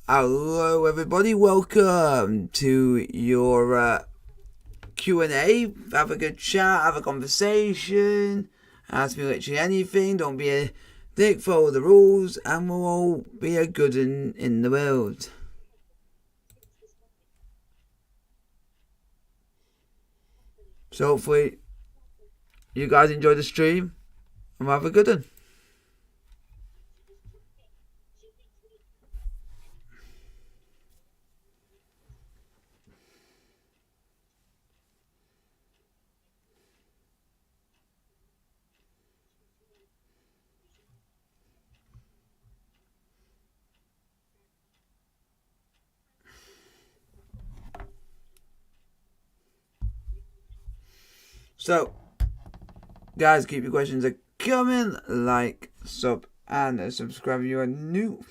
Hello everybody, welcome to your Q&A. Have a good chat, have a conversation, ask me literally anything, don't be a dick, follow the rules, and we'll all be a good one in the world. So hopefully you guys enjoy the stream and have a good one. So guys, keep your questions coming, like, sub, and subscribe if you are new.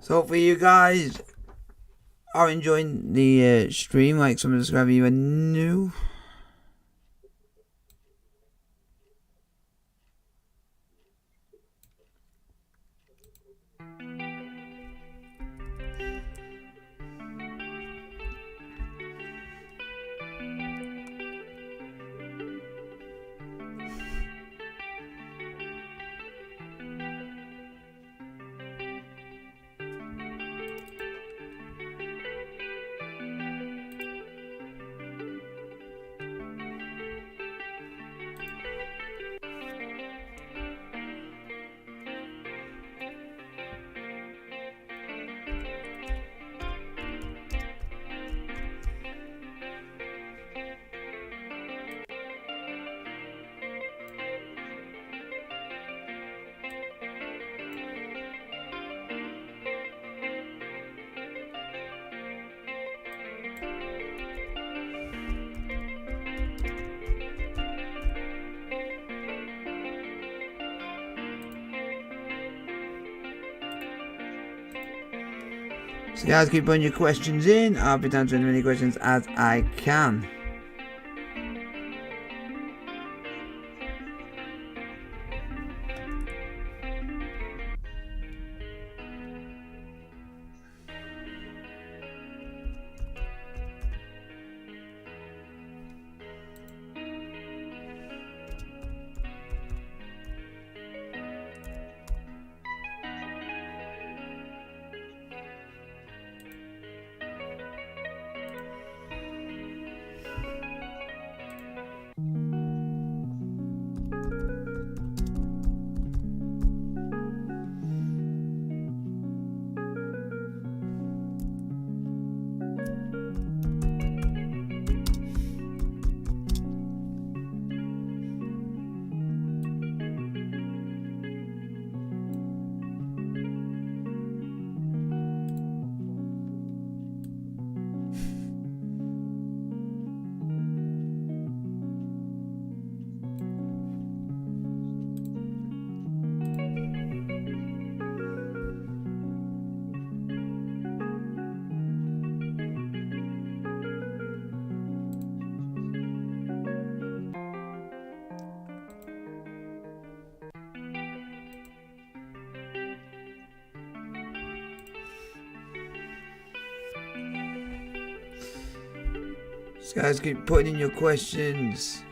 So hopefully you guys are enjoying the stream, like, subscribe if you are new. So guys, keep putting your questions in. I'll be answering as many questions as I can. Guys, keep putting in your questions.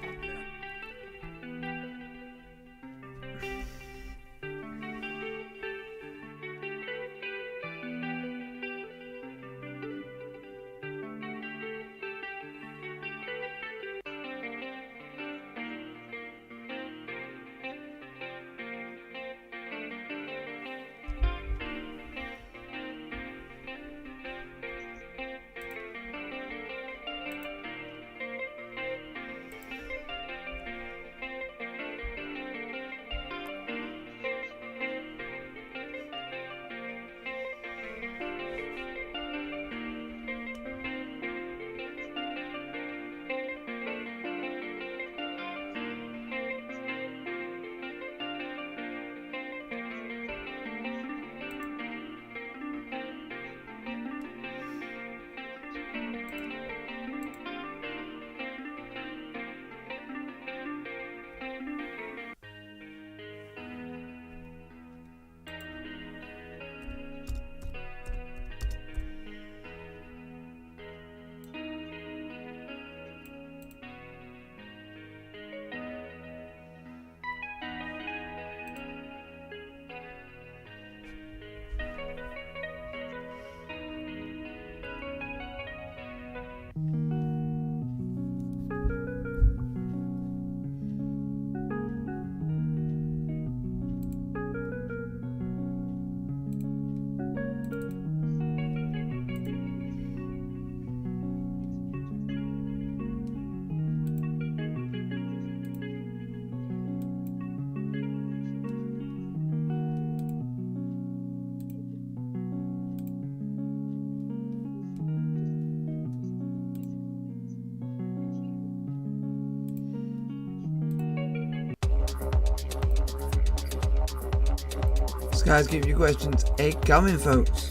Guys, keep your questions coming, folks.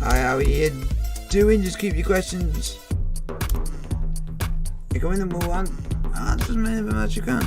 Hi, how are you doing? Just keep your questions. You're coming and we'll answer as many of them as you can.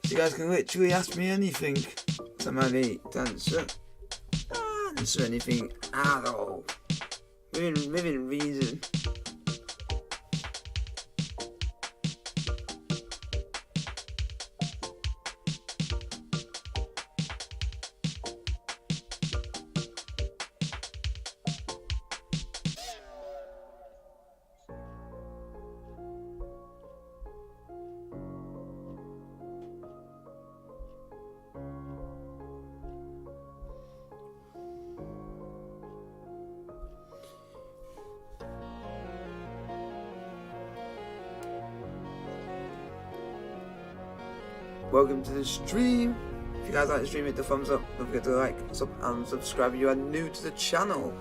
You guys can literally ask me anything. I'm ready to answer anything at all. Within reason. welcome to the stream. If you guys like the stream, hit the thumbs up. Don't forget to like, sub, and subscribe if you are new to the channel.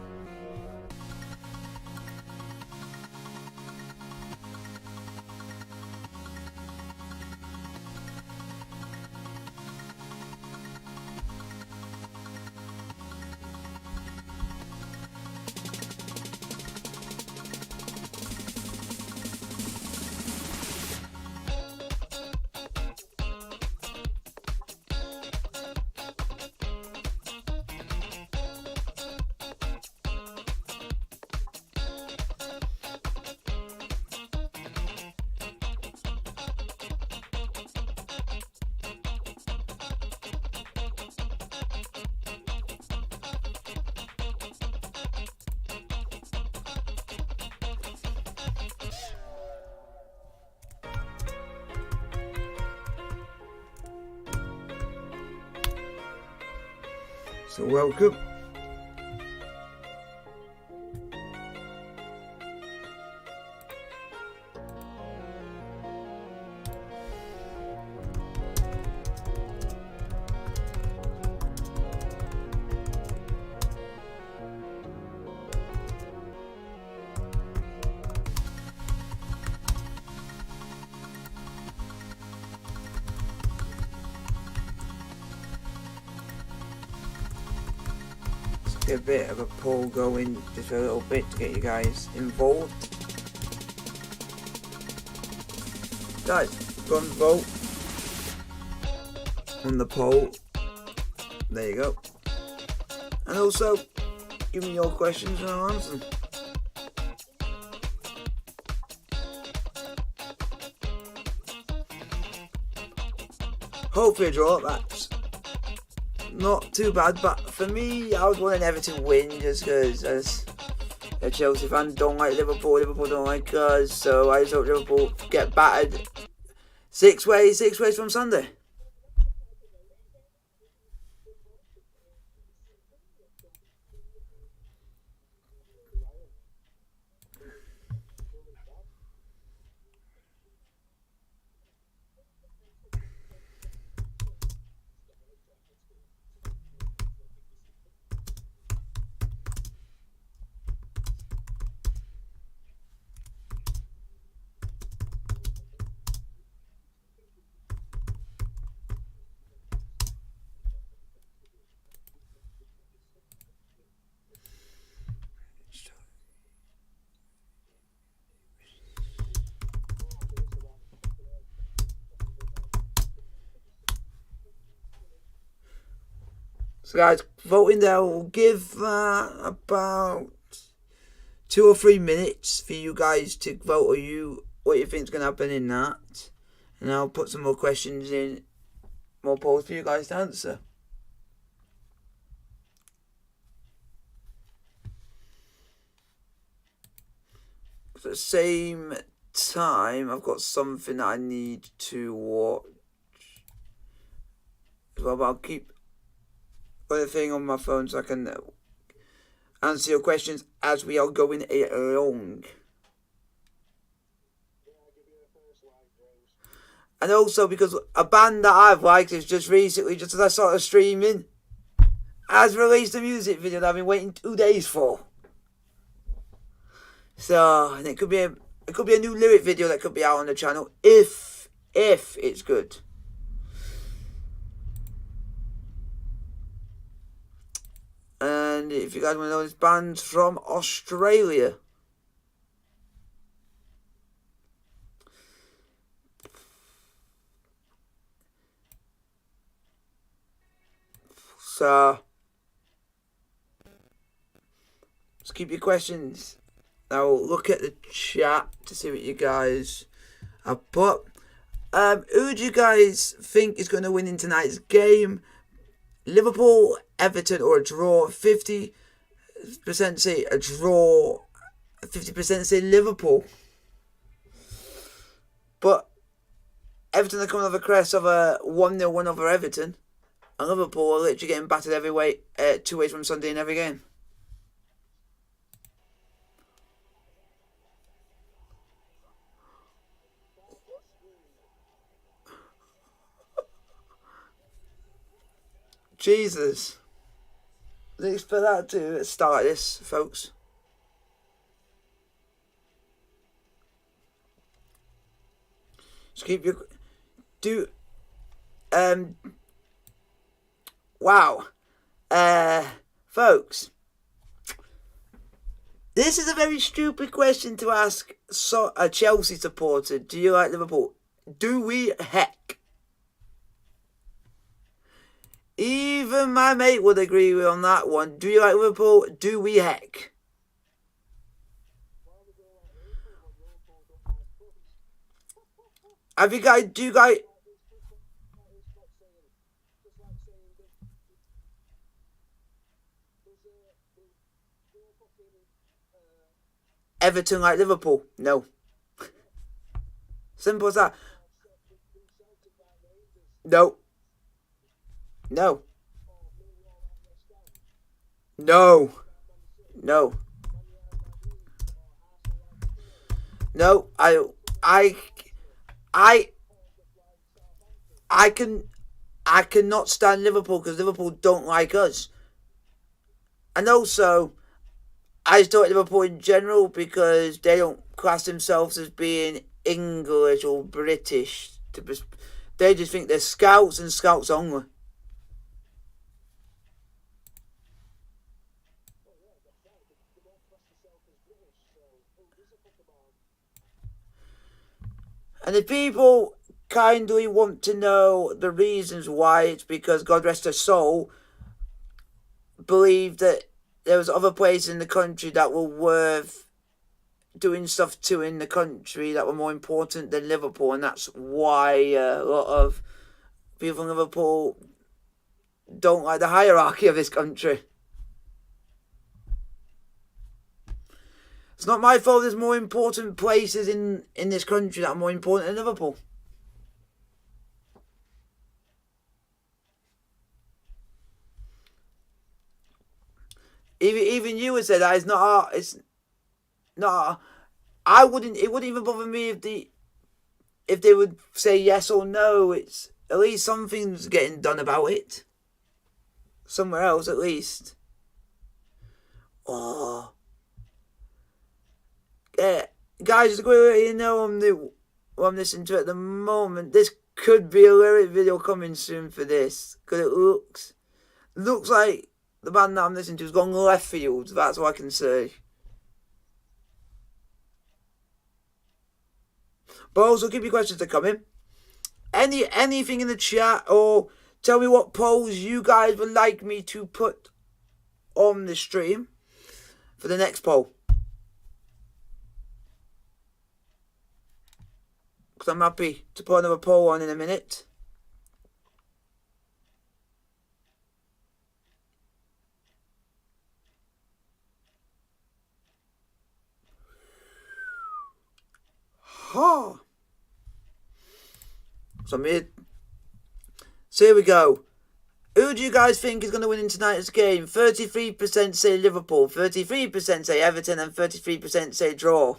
So welcome. Get a bit of a poll going, just for a little bit to get you guys involved. Guys, go and vote on the poll. There you go. And also, give me your questions and I'll answer them. Hopefully a draw, that's not too bad, but for me, I was wanting Everton win just because as a Chelsea fan, don't like Liverpool don't like us, so I just hope Liverpool get battered six ways from Sunday. So guys, voting there will give about 2 or 3 minutes for you guys to vote what you think is going to happen in that. And I'll put some more questions in, more polls for you guys to answer. At the same time, I've got something that I need to watch as well, but I'll keep the thing on my phone so I can answer your questions as we are going along. And also because a band that I've liked is just recently, just as I started streaming, has released a music video that I've been waiting 2 days for. So, and it could be a new lyric video that could be out on the channel if it's good. And if you guys want to know, this band's from Australia. So, just keep your questions. I'll look at the chat to see what you guys have put. Who do you guys think is going to win in tonight's game? Liverpool, Everton, or a draw? 50% say a draw, 50% say Liverpool. But Everton are coming off a crest of a 1-0 win over Everton. And Liverpool are literally getting battered every way, 2 ways from Sunday in every game. Jesus. Didn't expect that to start this, folks. Just keep your... Wow. Folks. This is a very stupid question to ask a Chelsea supporter. Do you like Liverpool? Do we heck? Even my mate would agree with on that one. Do you like Liverpool? Do we heck? Have you guys... Do you guys... Everton like Liverpool? No. Simple as that. No. No. No. No. No. I cannot stand Liverpool because Liverpool don't like us. And also, I just don't like Liverpool in general because they don't class themselves as being English or British. They just think they're scouts and scouts only. And if people kindly want to know the reasons why, it's because, God rest her soul, believed that there was other places in the country that were worth doing stuff to in the country that were more important than Liverpool, and that's why a lot of people from Liverpool don't like the hierarchy of this country. It's not my fault there's more important places in this country that are more important than Liverpool. Even you would say that it's not it wouldn't even bother me if they would say yes or no. It's at least something's getting done about it. Somewhere else at least. Oh. Guys, just going to let you know what I'm listening to at the moment. This could be a lyric video coming soon for this. Because it looks like the band that I'm listening to has gone left field. That's what I can say. But also keep your questions to come in. Anything in the chat, or tell me what polls you guys would like me to put on the stream for the next poll. Because I'm happy to put another poll on in a minute. So here we go. Who do you guys think is going to win in tonight's game? 33% say Liverpool, 33% say Everton, and 33% say draw.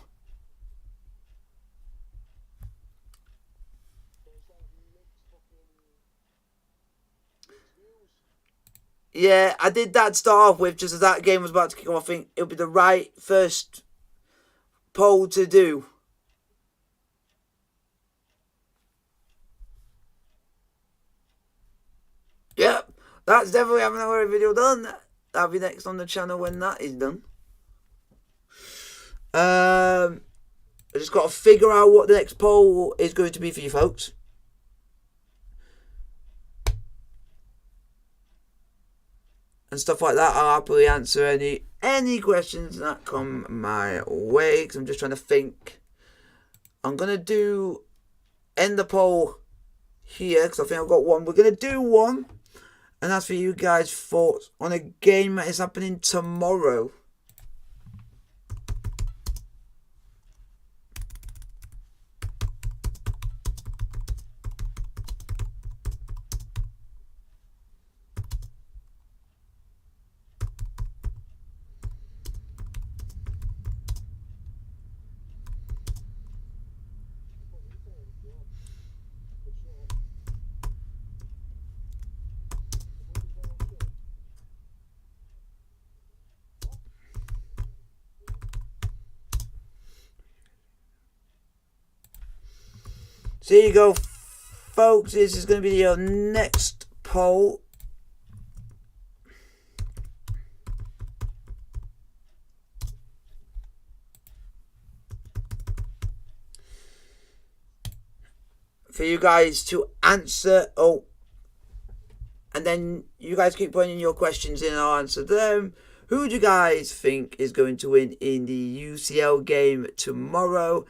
Yeah, I did that to start off with, just as that game was about to kick off. I think it'll be the right first poll to do. Yep, that's definitely having a video done. That'll be next on the channel when that is done. I just got to figure out what the next poll is going to be for you folks. And stuff like that. I'll happily answer any questions that come my way, because I'm just trying to think. I'm going to end the poll here, because I think I've got one. We're going to do one, and that's for you guys' thoughts on a game that is happening tomorrow. So here you go, folks. This is going to be your next poll. For you guys to answer. Oh, and then you guys keep putting your questions in and I'll answer them. Who do you guys think is going to win in the UCL game tomorrow?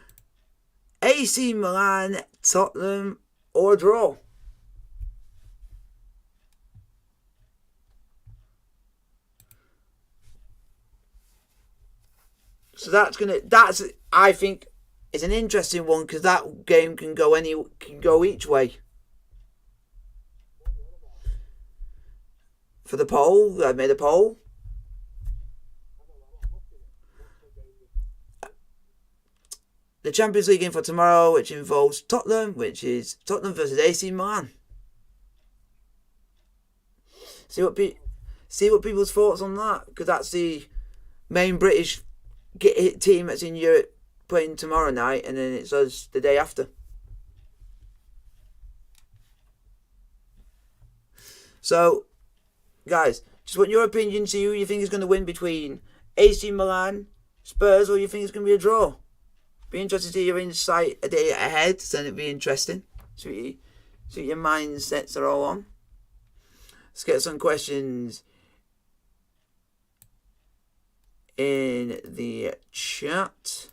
AC Milan, Tottenham, or a draw? So that's I think it's an interesting one because that game can go each way. For the poll, I made a poll. The Champions League game for tomorrow, which involves Tottenham, which is Tottenham versus AC Milan. See what people's thoughts on that, because that's the main British team that's in Europe playing tomorrow night, and then it's us the day after. So, guys, just want your opinion. See who you think is going to win between AC Milan, Spurs, or you think it's going to be a draw. Be interested to hear your insight a day ahead, so it'd be interesting. See what your mindsets are all on. Let's get some questions in the chat.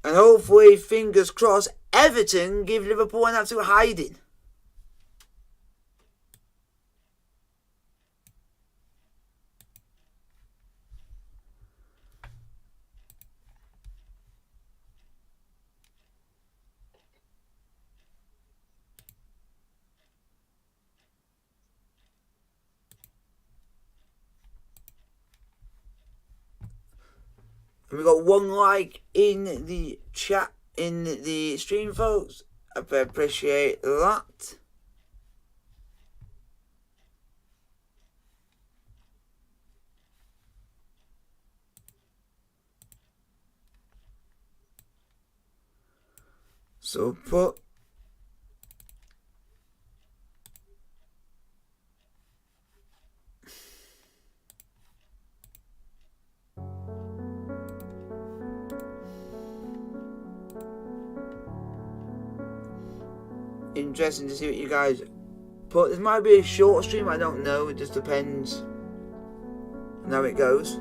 And hopefully, fingers crossed, Everton give Liverpool an absolute hiding. And we got one like in the chat, in the stream, folks. I appreciate that. So put interesting to see what you guys put. This might be a short stream, I don't know. It just depends on how it goes.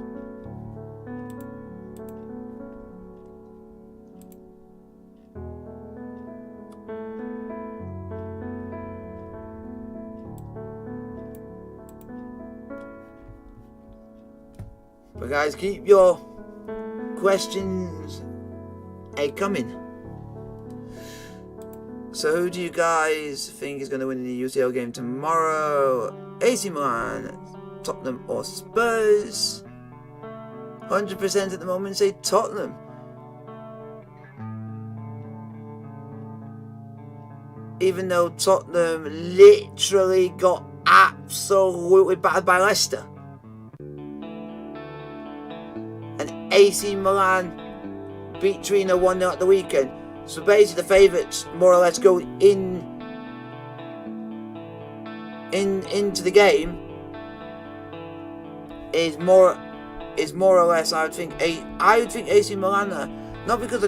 But guys, keep your questions coming. So who do you guys think is going to win the UCL game tomorrow? AC Milan, Tottenham, or Spurs? 100% at the moment say Tottenham. Even though Tottenham literally got absolutely battered by Leicester. And AC Milan beat Torino 1-0 at the weekend. So basically the favourites more or less go into the game is more or less I would think AC Milan, not because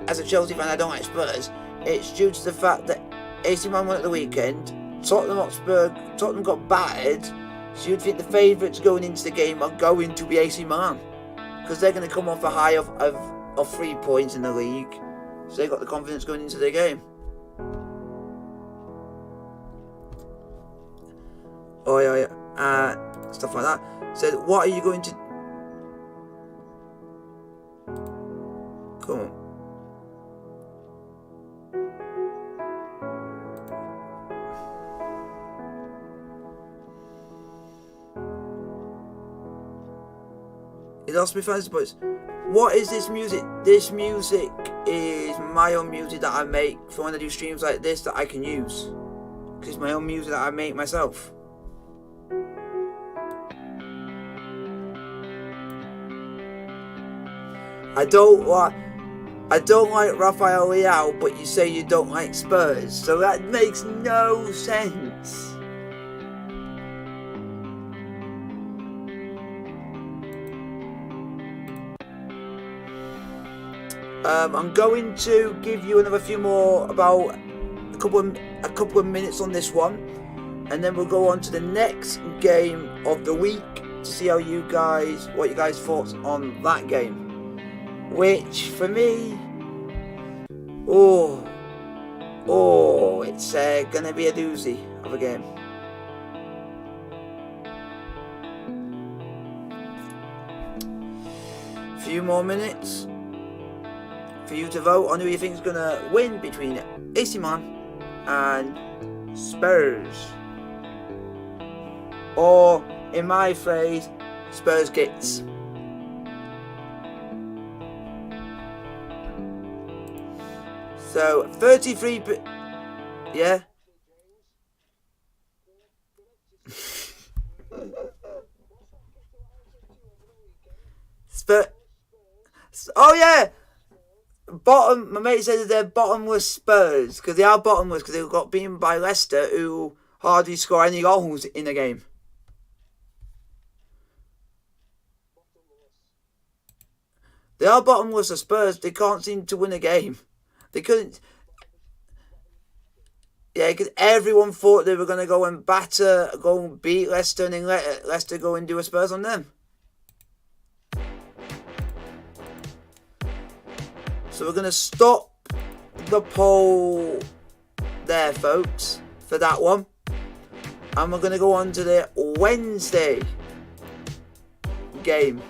as a Chelsea fan I don't like Spurs, it's due to the fact that AC Milan won at the weekend, Tottenham got battered, so you'd think the favourites going into the game are going to be AC Milan because they're going to come off a high of 3 points in the league. So they got the confidence going into the game. Oh yeah, stuff like that. So what are you going to? Come on. It lost me fans, but what is this music? This music is my own music that I make for when I do streams like this that I can use. Because it's my own music that I make myself. I don't like Rafael Leao, but you say you don't like Spurs, so that makes no sense. I'm going to give you another few more, about a couple of minutes on this one, and then we'll go on to the next game of the week to see what you guys thoughts on that game. Which for me, it's gonna be a doozy of a game. Few more minutes for you to vote on who you think is gonna win between AC Milan and Spurs, or in my phrase, Spurs gets. So 33, yeah. Oh yeah. Bottom. My mate said that their bottom was Spurs, because they are bottomless because they got beaten by Leicester, who hardly score any goals in a game. They are bottomless as Spurs. They can't seem to win a game. They couldn't. Yeah, because everyone thought they were going to go and beat Leicester, and then let Leicester go and do a Spurs on them. So we're going to stop the poll there, folks, for that one. And we're going to go on to the Wednesday game.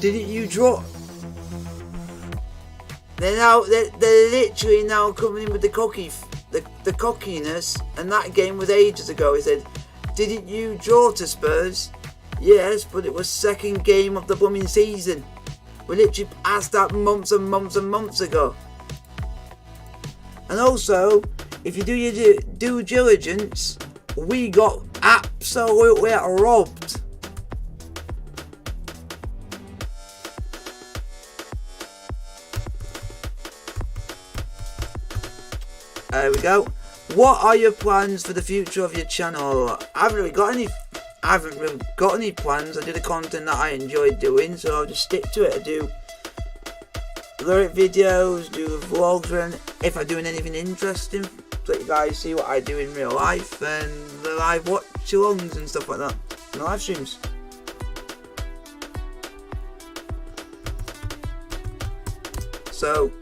Didn't you draw? They're literally now coming in with the cockiness, and that game was ages ago. He said, "Didn't you draw to Spurs?" Yes, but it was second game of the blooming season. We literally asked that months and months and months ago. And also, if you do your due diligence, we got absolutely robbed. There we go. What are your plans for the future of your channel? I haven't really got any plans. I do the content that I enjoy doing, so I'll just stick to it. I do lyric videos, do vlogs, and if I'm doing anything interesting, so you guys see what I do in real life, and the live watch-alongs and stuff like that, and the live streams. So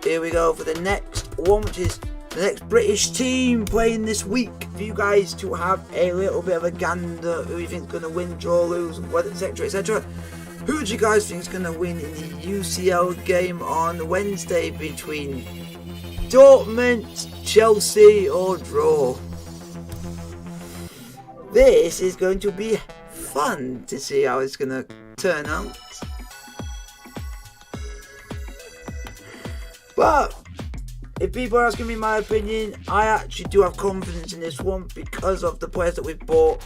here we go for the next one, which is the next British team playing this week, for you guys to have a little bit of a gander who you think is going to win, draw, lose, etc, etc. Who do you guys think is going to win in the UCL game on Wednesday between Dortmund, Chelsea, or draw? This is going to be fun to see how it's going to turn out. But if people are asking me my opinion, I actually do have confidence in this one because of the players that we've bought.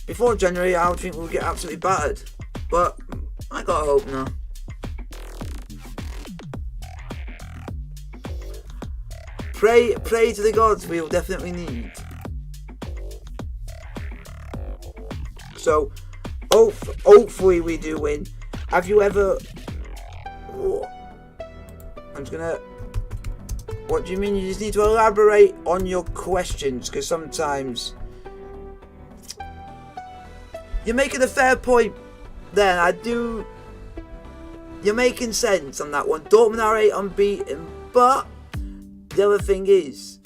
Before January, I would think we'll get absolutely battered, but I got hope now. Pray to the gods we will definitely need. So, hopefully we do win. Have you ever... I'm just gonna... What do you mean? You just need to elaborate on your questions, because sometimes you're making a fair point there. You're making sense on that one. Dortmund are 8 unbeaten, but the other thing is,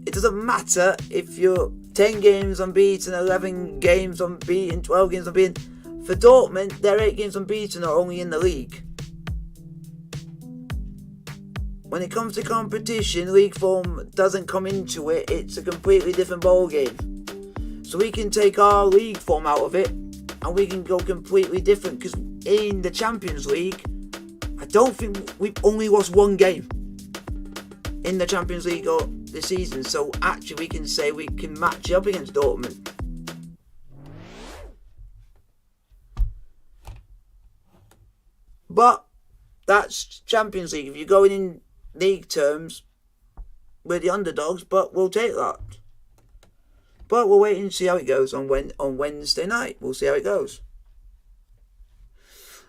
it doesn't matter if you're 10 games unbeaten, 11 games unbeaten, 12 games unbeaten. For Dortmund, their 8 games unbeaten are only in the league. When it comes to competition, league form doesn't come into it. It's a completely different ballgame. So we can take our league form out of it and we can go completely different. Because in the Champions League, I don't think we've only lost 1 game in the Champions League this season. So actually we can say we can match up against Dortmund. But that's Champions League. If you're going in league terms, we're the underdogs, but we'll take that. But we'll wait and see how it goes on Wednesday night. We'll see how it goes.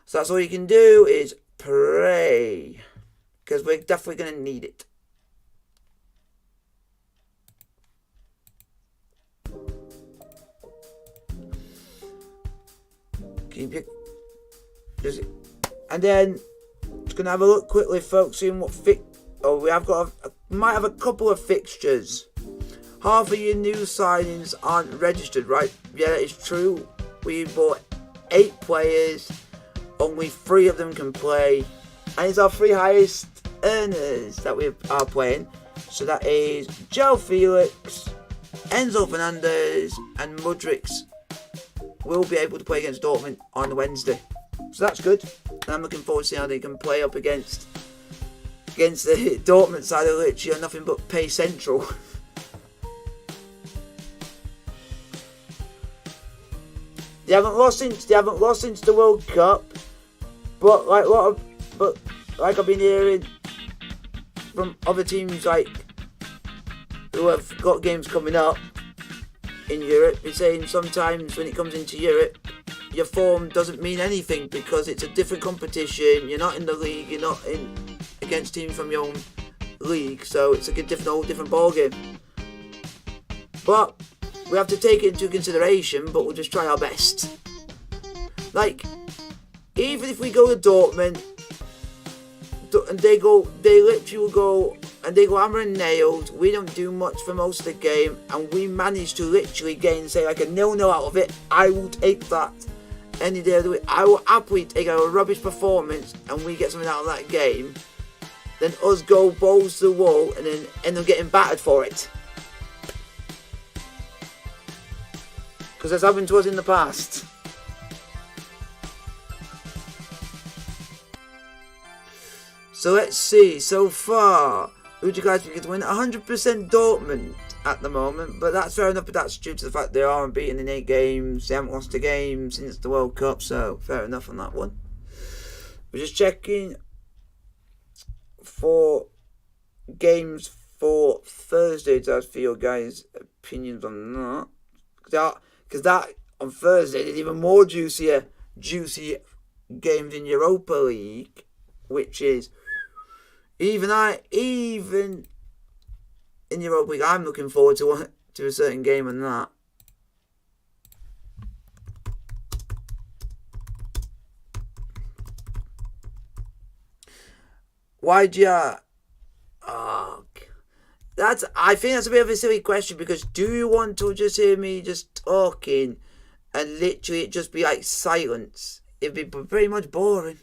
So that's all you can do is pray, because we're definitely going to need it. Keep your... And then just gonna have a look quickly, folks, seeing what we have got. Might have a couple of fixtures. Half of your new signings aren't registered, right? Yeah, it's true. We bought 8 players, only 3 of them can play, and it's our 3 highest earners that we are playing. So that is Joe Felix, Enzo Fernandez, and Mudryk will be able to play against Dortmund on Wednesday. So that's good. And I'm looking forward to seeing how they can play up against the Dortmund side of literally nothing but pay central. They haven't lost since the World Cup, but like I've been hearing from other teams like who have got games coming up in Europe, they're saying sometimes when it comes into Europe, your form doesn't mean anything because it's a different competition. You're not in the league. You're not in against teams from your own league, so it's a whole different ballgame. But we have to take it into consideration. But we'll just try our best. Like, even if we go to Dortmund and they literally will go and they go hammer and nailed, we don't do much for most of the game, and we manage to literally gain, say, like a 0-0 out of it. I will take that any day of the week. I will happily take a rubbish performance and we get something out of that game than us go balls to the wall and then end up getting battered for it. Because that's happened to us in the past. So let's see. So far, who do you guys think is to win? 100% Dortmund at the moment, but that's fair enough. But that's due to the fact they are unbeaten in 8 games. They haven't lost a game since the World Cup, so fair enough on that one. We're just checking for games for Thursday to ask for your guys' opinions on that. Because that on Thursday there's even more juicy games in Europa League, which is even in Europa League, I'm looking forward to a certain game on that. Why do you... I think that's a bit of a silly question, because do you want to just hear me just talking and literally it just be like silence? It'd be pretty much boring.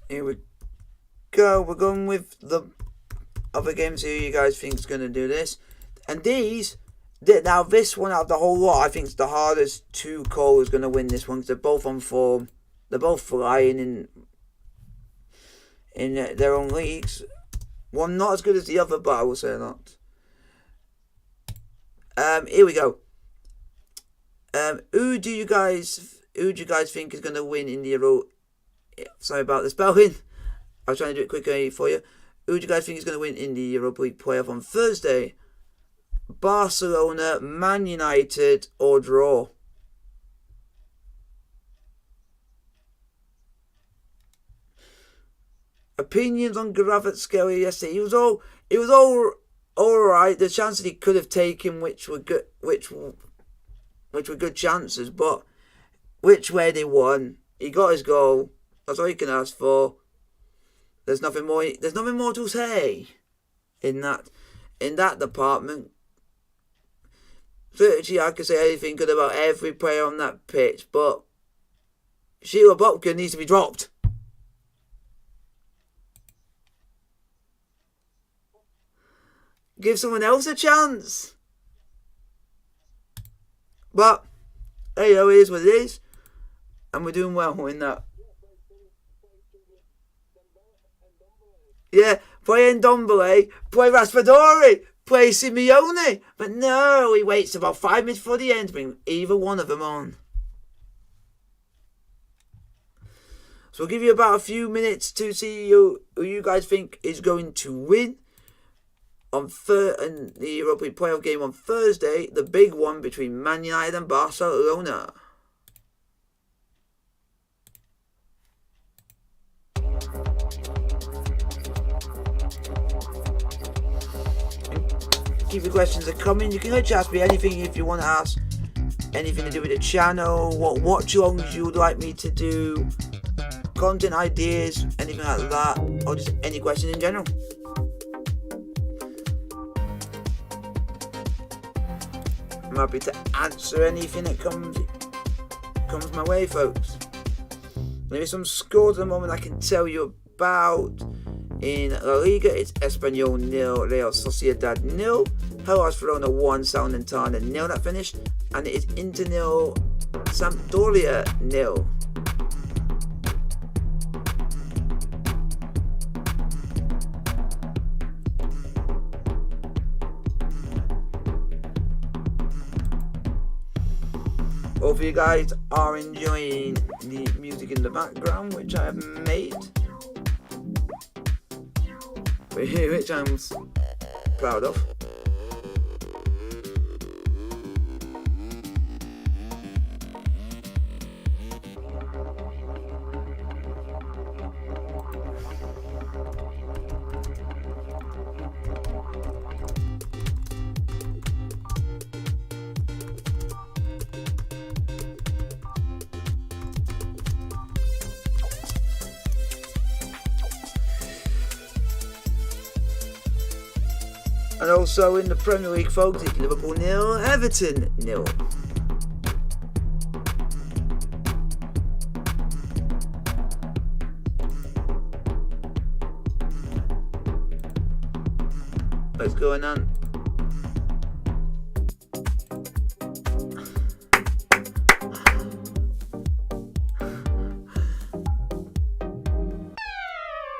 Here we go. We're going with the other games. Who you guys think is going to do this? And now this one out of the whole lot, I think it's the hardest to call who's going to win this one, because they're both on form. They're both flying in their own leagues. One not as good as the other, but I will say that. Here we go. Who do you guys think is going to win in the Euro? Sorry about the spelling. I was trying to do it quickly for you. Who do you guys think is going to win in the Europa League playoff on Thursday? Barcelona, Man United, or draw? opinions on Kvaratskhelia yesterday. It was all right. The chances he could have taken, which were good, which were good chances, but which way they won. He got his goal. That's all you can ask for. There's nothing more. There's nothing more to say in that department. Virtually, I could say anything good about every player on that pitch, but Sheila Bopka needs to be dropped. Give someone else a chance. But hey, it is what it is, and we're doing well in that. Yeah, play Ndombele, play Raspadori, play Simeone. But no, he waits about 5 minutes before the end to bring either one of them on. So I'll give you about a few minutes to see who you guys think is going to win on the Europa League playoff game on Thursday, the big one between Man United and Barcelona. Keep the questions are coming. You can literally ask me anything if you want to ask anything to do with the channel, what watch-alongs you would like me to do, content ideas, anything like that, or just any question in general. I'm happy to answer anything that comes my way, folks. There is some scores at the moment I can tell you about. In La Liga, it's Espanyol 0, Real Sociedad 0, Hellas Verona 1, Salernitana 0 that finished, and it is Inter 0, Sampdoria 0. Hope you guys are enjoying the music in the background, which I have made, which I'm proud of. And also in the Premier League, folks, it's Liverpool 0, Everton 0. What's going on?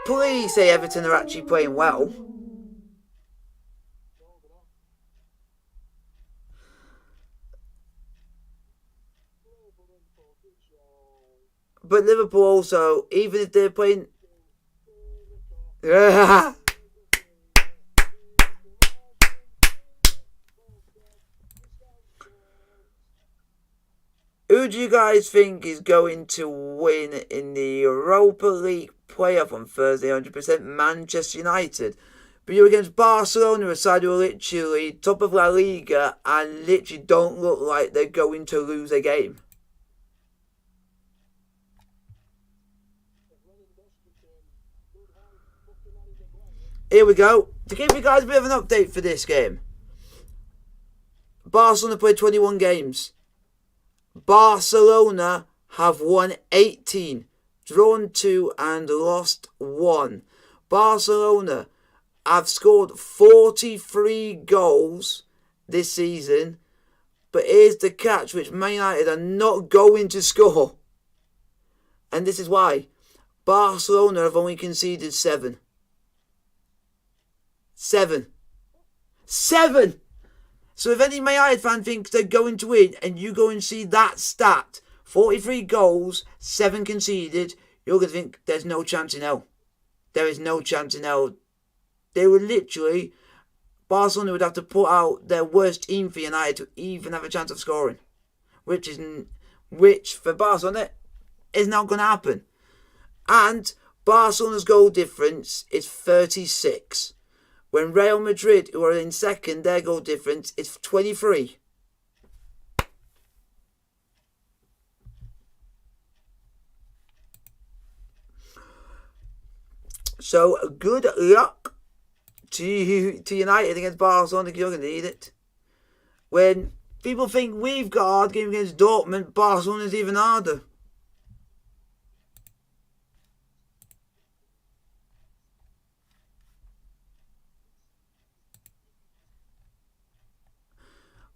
Please say Everton are actually playing well. But Liverpool also, even if they're playing... Who do you guys think is going to win in the Europa League playoff on Thursday? 100% Manchester United. But you're against Barcelona, a side who are literally top of La Liga and literally don't look like they're going to lose a game. Here we go. To give you guys a bit of an update for this game. Barcelona played 21 games. Barcelona have won 18, drawn 2 and lost 1. Barcelona have scored 43 goals this season. But here's the catch, which Man United are not going to score. And this is why. Barcelona have only conceded 7. 7. So if any Man United fan thinks they're going to win and you go and see that stat, 43 goals, 7 conceded, you're going to think there's no chance in hell. There is no chance in hell. They would literally, Barcelona would have to put out their worst team for United to even have a chance of scoring. Which for Barcelona is not going to happen. And Barcelona's goal difference is 36. When Real Madrid, who are in second, their goal difference is 23. So good luck to United against Barcelona, because you're going to need it. When people think we've got a hard game against Dortmund, Barcelona's even harder.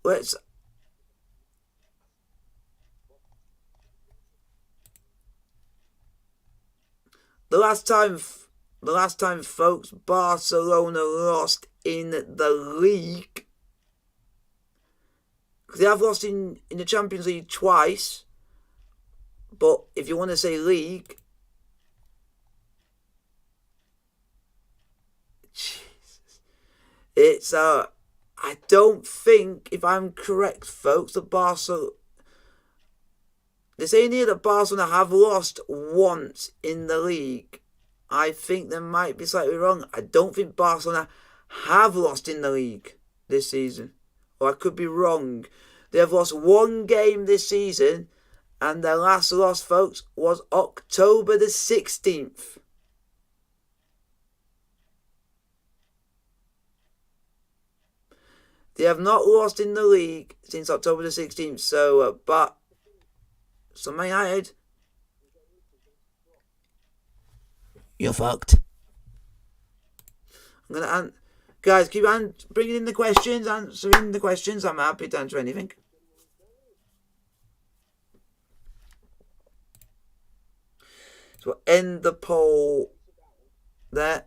Let's. The last time, folks, Barcelona lost in the league. They have lost in the Champions League twice. But if you want to say league, Jesus, it's I don't think, if I'm correct, folks, that Barcelona. They're saying here that Barcelona have lost once in the league. I think they might be slightly wrong. I don't think Barcelona have lost in the league this season. Or I could be wrong. They have lost one game this season, and their last loss, folks, was October the 16th. They have not lost in the league since October the 16th. So, Man United, you're fucked. I'm gonna guys, keep on bringing in the questions, answering the questions. I'm happy to answer anything. So we'll end the poll there.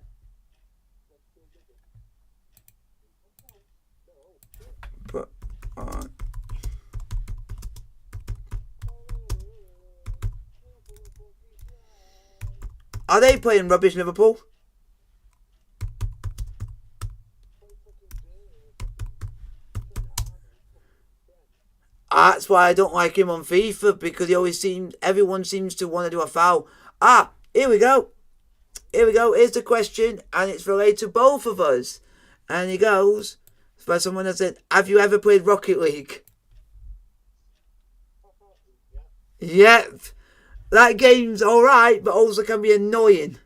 But are they playing rubbish, Liverpool? That's why I don't like him on FIFA, because everyone seems to want to do a foul. Here we go. Here's the question, and it's related to both of us. And he goes, by someone that said, have you ever played Rocket League? Yep. That game's alright, but also can be annoying.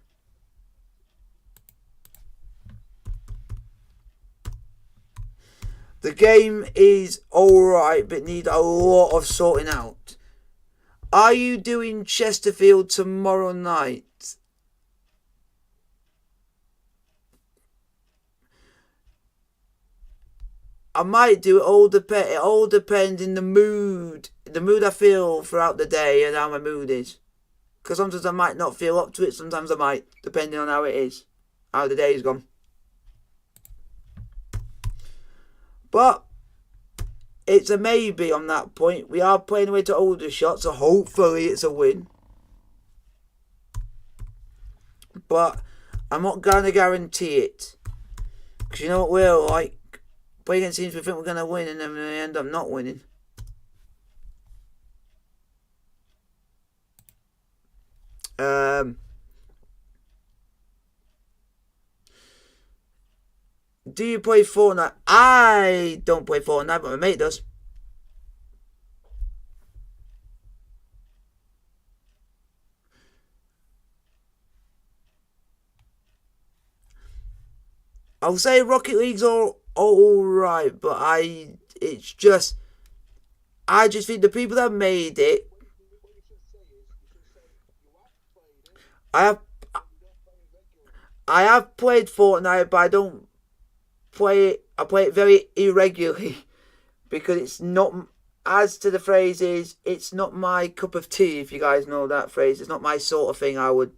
The game is alright, but needs a lot of sorting out. Are you doing Chesterfield tomorrow night? I might do it. It all depends in the mood I feel throughout the day and how my mood is. Because sometimes I might not feel up to it, sometimes I might, depending on how it is, how the day's gone. But it's a maybe on that point. We are playing away to Aldershot, so hopefully it's a win. But I'm not going to guarantee it. Because you know what we're like? Play against teams we think we're going to win, and then we end up not winning. Do you play Fortnite? I don't play Fortnite, but my mate does. I'll say Rocket League's alright, but I just think the people that made it, I have played Fortnite, but I don't play it. I play it very irregularly because it's not, as to the phrases, it's not my cup of tea, if you guys know that phrase. It's not my sort of thing I would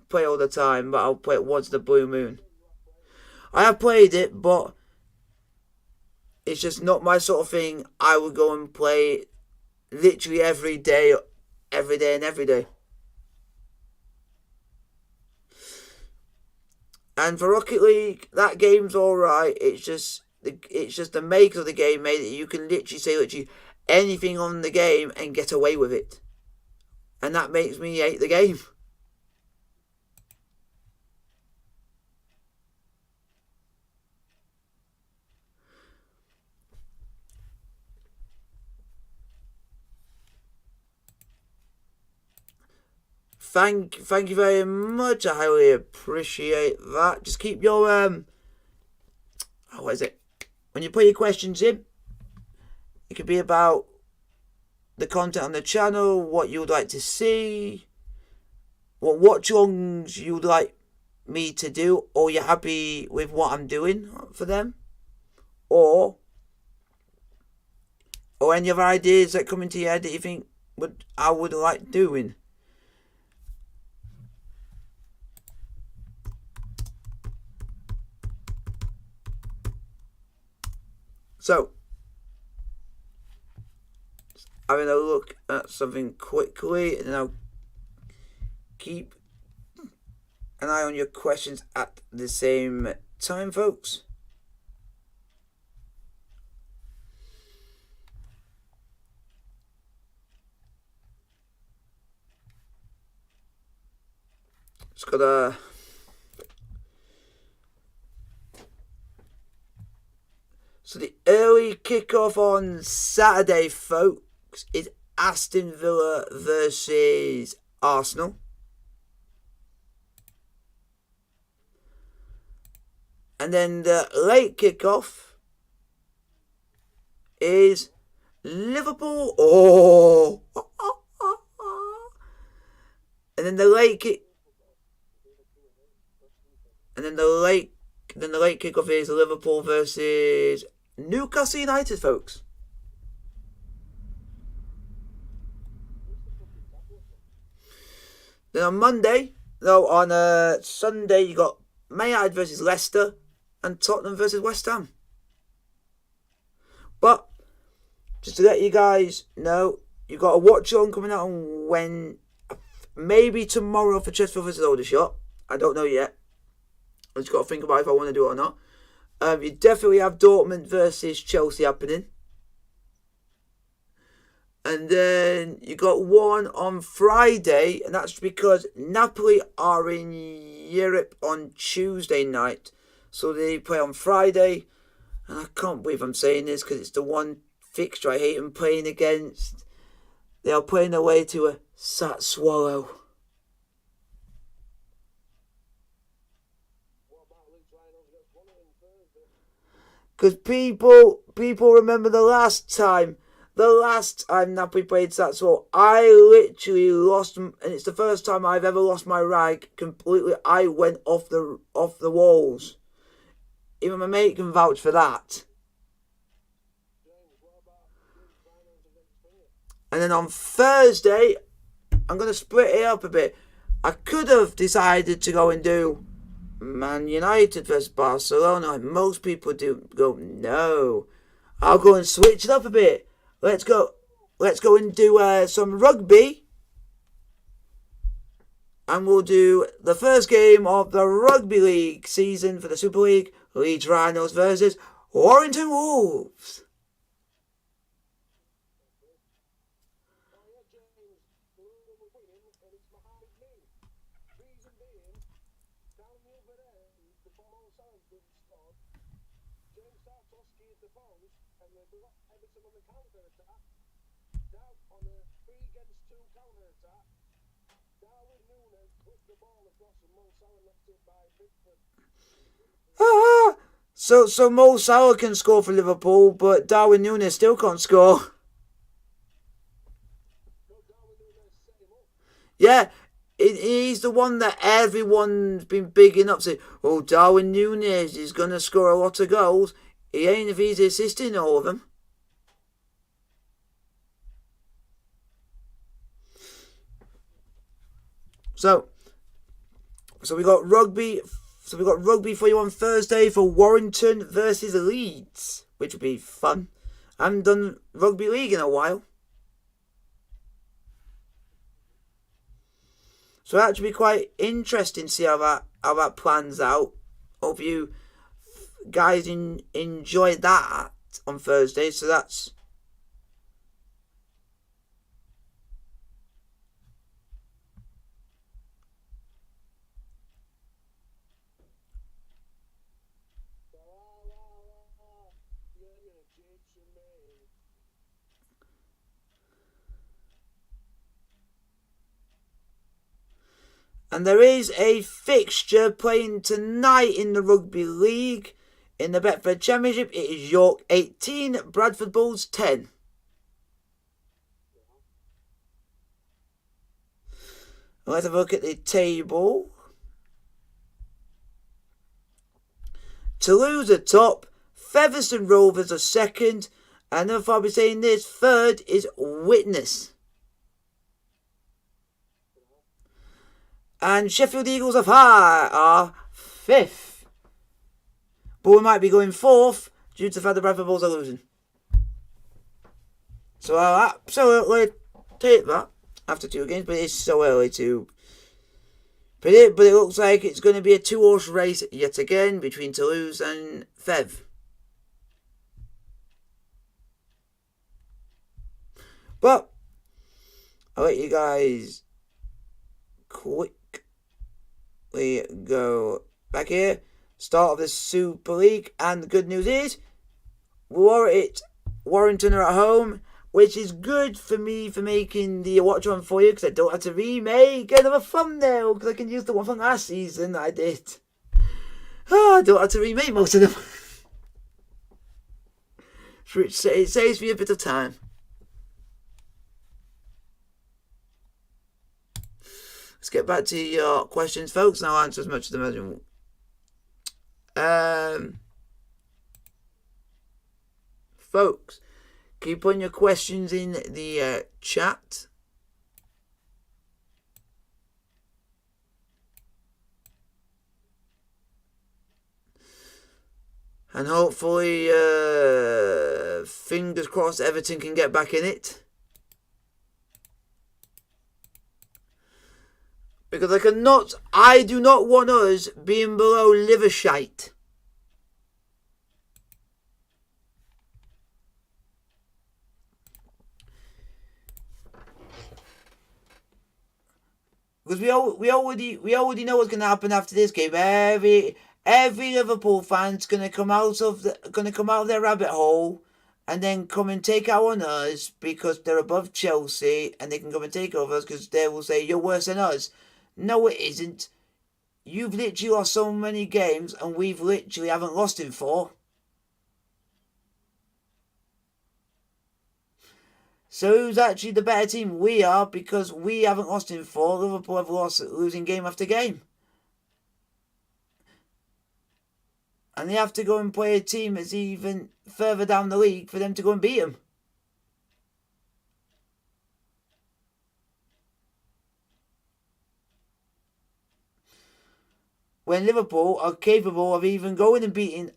play all the time, but I'll play it once in the blue moon. I have played it, but it's just not my sort of thing. I would go and play literally every day. And for Rocket League, that game's alright. It's just the makers of the game made it. You can literally say anything on the game and get away with it. And that makes me hate the game. thank you very much. I highly appreciate that. Just keep your what is it? When you put your questions in, it could be about the content on the channel, what you would like to see, what watch-alongs you would like me to do, or you're happy with what I'm doing for them, or any other ideas that come into your head that you think I would like doing. So, having a look at something quickly, and then I'll keep an eye on your questions at the same time, folks. Just gotta. So the early kickoff on Saturday, folks, is Aston Villa versus Arsenal. And then the late kickoff is Liverpool. And then the late kickoff is Liverpool versus Newcastle United, folks. Then on Sunday, you got Man United versus Leicester and Tottenham versus West Ham. But just to let you guys know, you got a watch on coming out on maybe tomorrow for Chesterfield versus Aldershot. I don't know yet. I just got to think about if I want to do it or not. You definitely have Dortmund versus Chelsea happening. And then you got one on Friday, and that's because Napoli are in Europe on Tuesday night. So they play on Friday. And I can't believe I'm saying this because it's the one fixture I hate them playing against. They are playing away to a Sassuolo. Because people remember the last time Napoli played Sassuolo, I literally lost, and it's the first time I've ever lost my rag completely. I went off the walls. Even my mate can vouch for that. And then on Thursday, I'm going to split it up a bit. I could have decided to go and do Man United versus Barcelona, like most people do. Go, no, I'll go and switch it up a bit. Let's go and do some rugby, and we'll do the first game of the Rugby League season for the Super League. Leeds Rhinos versus Warrington Wolves. So Mo Salah can score for Liverpool, but Darwin Núñez still can't score. Yeah, he's the one that everyone's been bigging up, saying, "Oh, Darwin Núñez is going to score a lot of goals." He ain't if he's assisting all of them. So we got rugby. So we got rugby for you on Thursday for Warrington versus Leeds, which will be fun. I haven't done rugby league in a while. So that should be quite interesting to see how that plans out. Hope you guys enjoy that on Thursday. So that's... And there is a fixture playing tonight in the Rugby League. In the Betfred Championship, it is York 18, Bradford Bulls 10. Let's have a look at the table. Toulouse are top, Featherstone Rovers are second, and if I'll be saying this, third is Witness. And Sheffield Eagles of High are fifth. But we might be going fourth due to the fact the Bradford Bulls are losing. So I'll absolutely take that after 2 games, but it's so early to predict. But it looks like it's going to be a 2-horse race yet again between Toulouse and Fev. But I'll let you guys quickly go back here. Start of the Super League, and the good news is Warrington are at home, which is good for me for making the watch-on for you, because I don't have to remake another thumbnail, because I can use the one from last season that I did. I don't have to remake most of them. It saves me a bit of time. Let's get back to your questions, folks, and I'll answer as much of them as you folks, keep putting your questions in the chat. And hopefully, fingers crossed, Everton can get back in it. Because I do not want us being below Livershite. Because we already know what's going to happen after this game. Every Liverpool fan's going to come out of their rabbit hole, and then come and take out on us because they're above Chelsea, and they can come and take over us because they will say you're worse than us. No, it isn't. You've literally lost so many games, and we've literally haven't lost in 4. So who's actually the better team? We are, because we haven't lost in 4. Liverpool have losing game after game. And they have to go and play a team that's even further down the league for them to go and beat them. When Liverpool are capable of even going and beating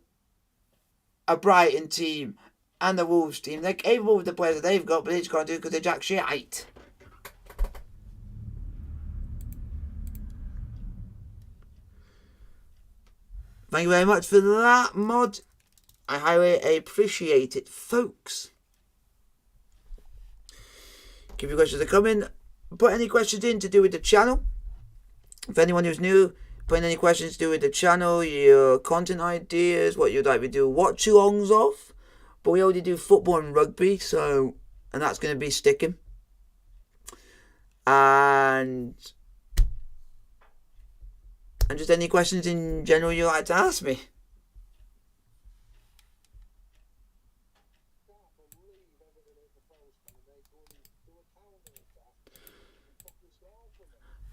a Brighton team and a Wolves team. They're capable with the players that they've got, but they just can't do it because they're jack shit. Thank you very much for that, mod. I highly appreciate it, folks. Keep your questions coming. Put any questions in to do with the channel. If anyone who's new, put any questions to do with the channel, your content ideas, what you'd like me to do watch-alongs of. But we already do football and rugby, and that's going to be sticking. And just any questions in general you'd like to ask me.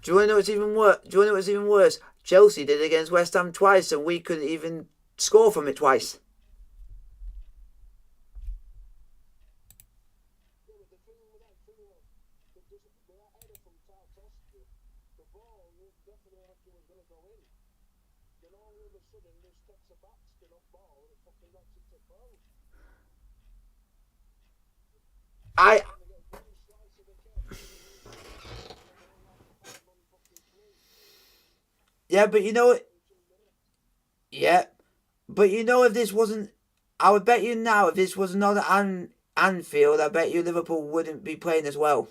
Do you want to know what's even worse? Chelsea did it against West Ham twice, and we couldn't even score from it twice. Yeah, but you know it. Yeah, but you know if this wasn't, I would bet you now if this was not at Anfield, I bet you Liverpool wouldn't be playing as well.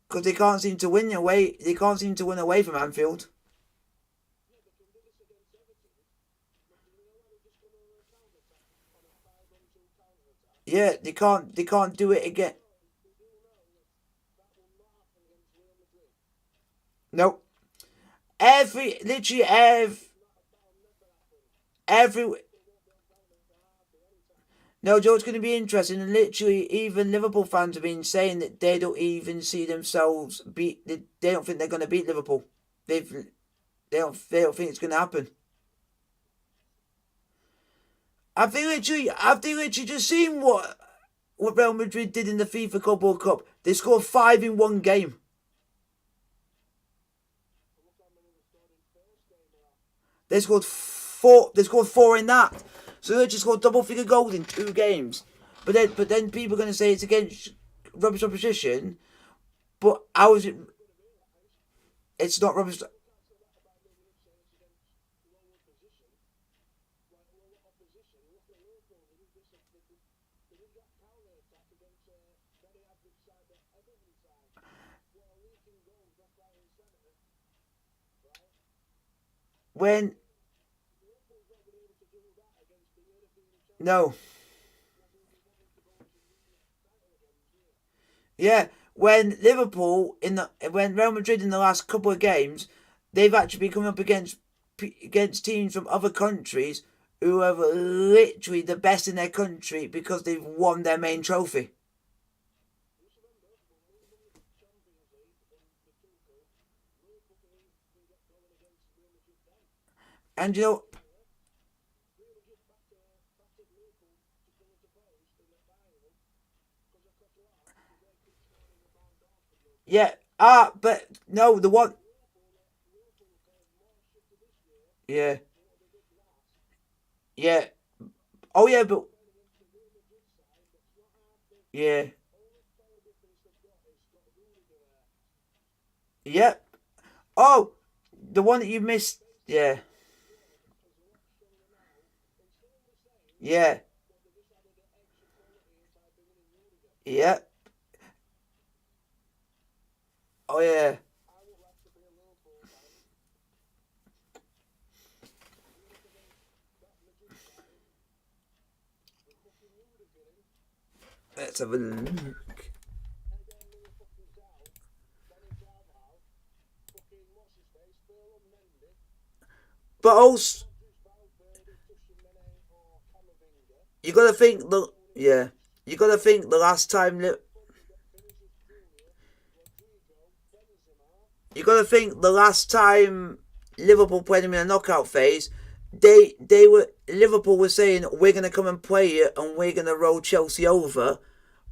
Because they can't seem to win away. They can't seem to win away from Anfield. Yeah, they can't do it again. No, literally every. No, Joe, it's going to be interesting. And literally, even Liverpool fans have been saying that they don't even see themselves beat. They don't think they're going to beat Liverpool. They don't think it's going to happen. I've literally just seen what Real Madrid did in the FIFA Club World Cup. They scored 5 in one game. They scored four. They scored 4 in that. So they just scored double figure goals in 2 games. But then people are going to say it's against rubbish opposition. But how is it? It's not rubbish. When no, yeah, when Real Madrid in the last couple of games, they've actually been coming up against teams from other countries who are literally the best in their country because they've won their main trophy. And you know, yeah, but no, the one, yeah, yeah, oh yeah, but yeah, yeah, oh, the one that you missed, yeah, yeah, yeah, oh yeah. Let's have a look. But also, you got to think the yeah, you got to think the last time you got to think the last time Liverpool played them in a knockout phase, they were Liverpool was saying we're gonna come and play you and we're gonna roll Chelsea over,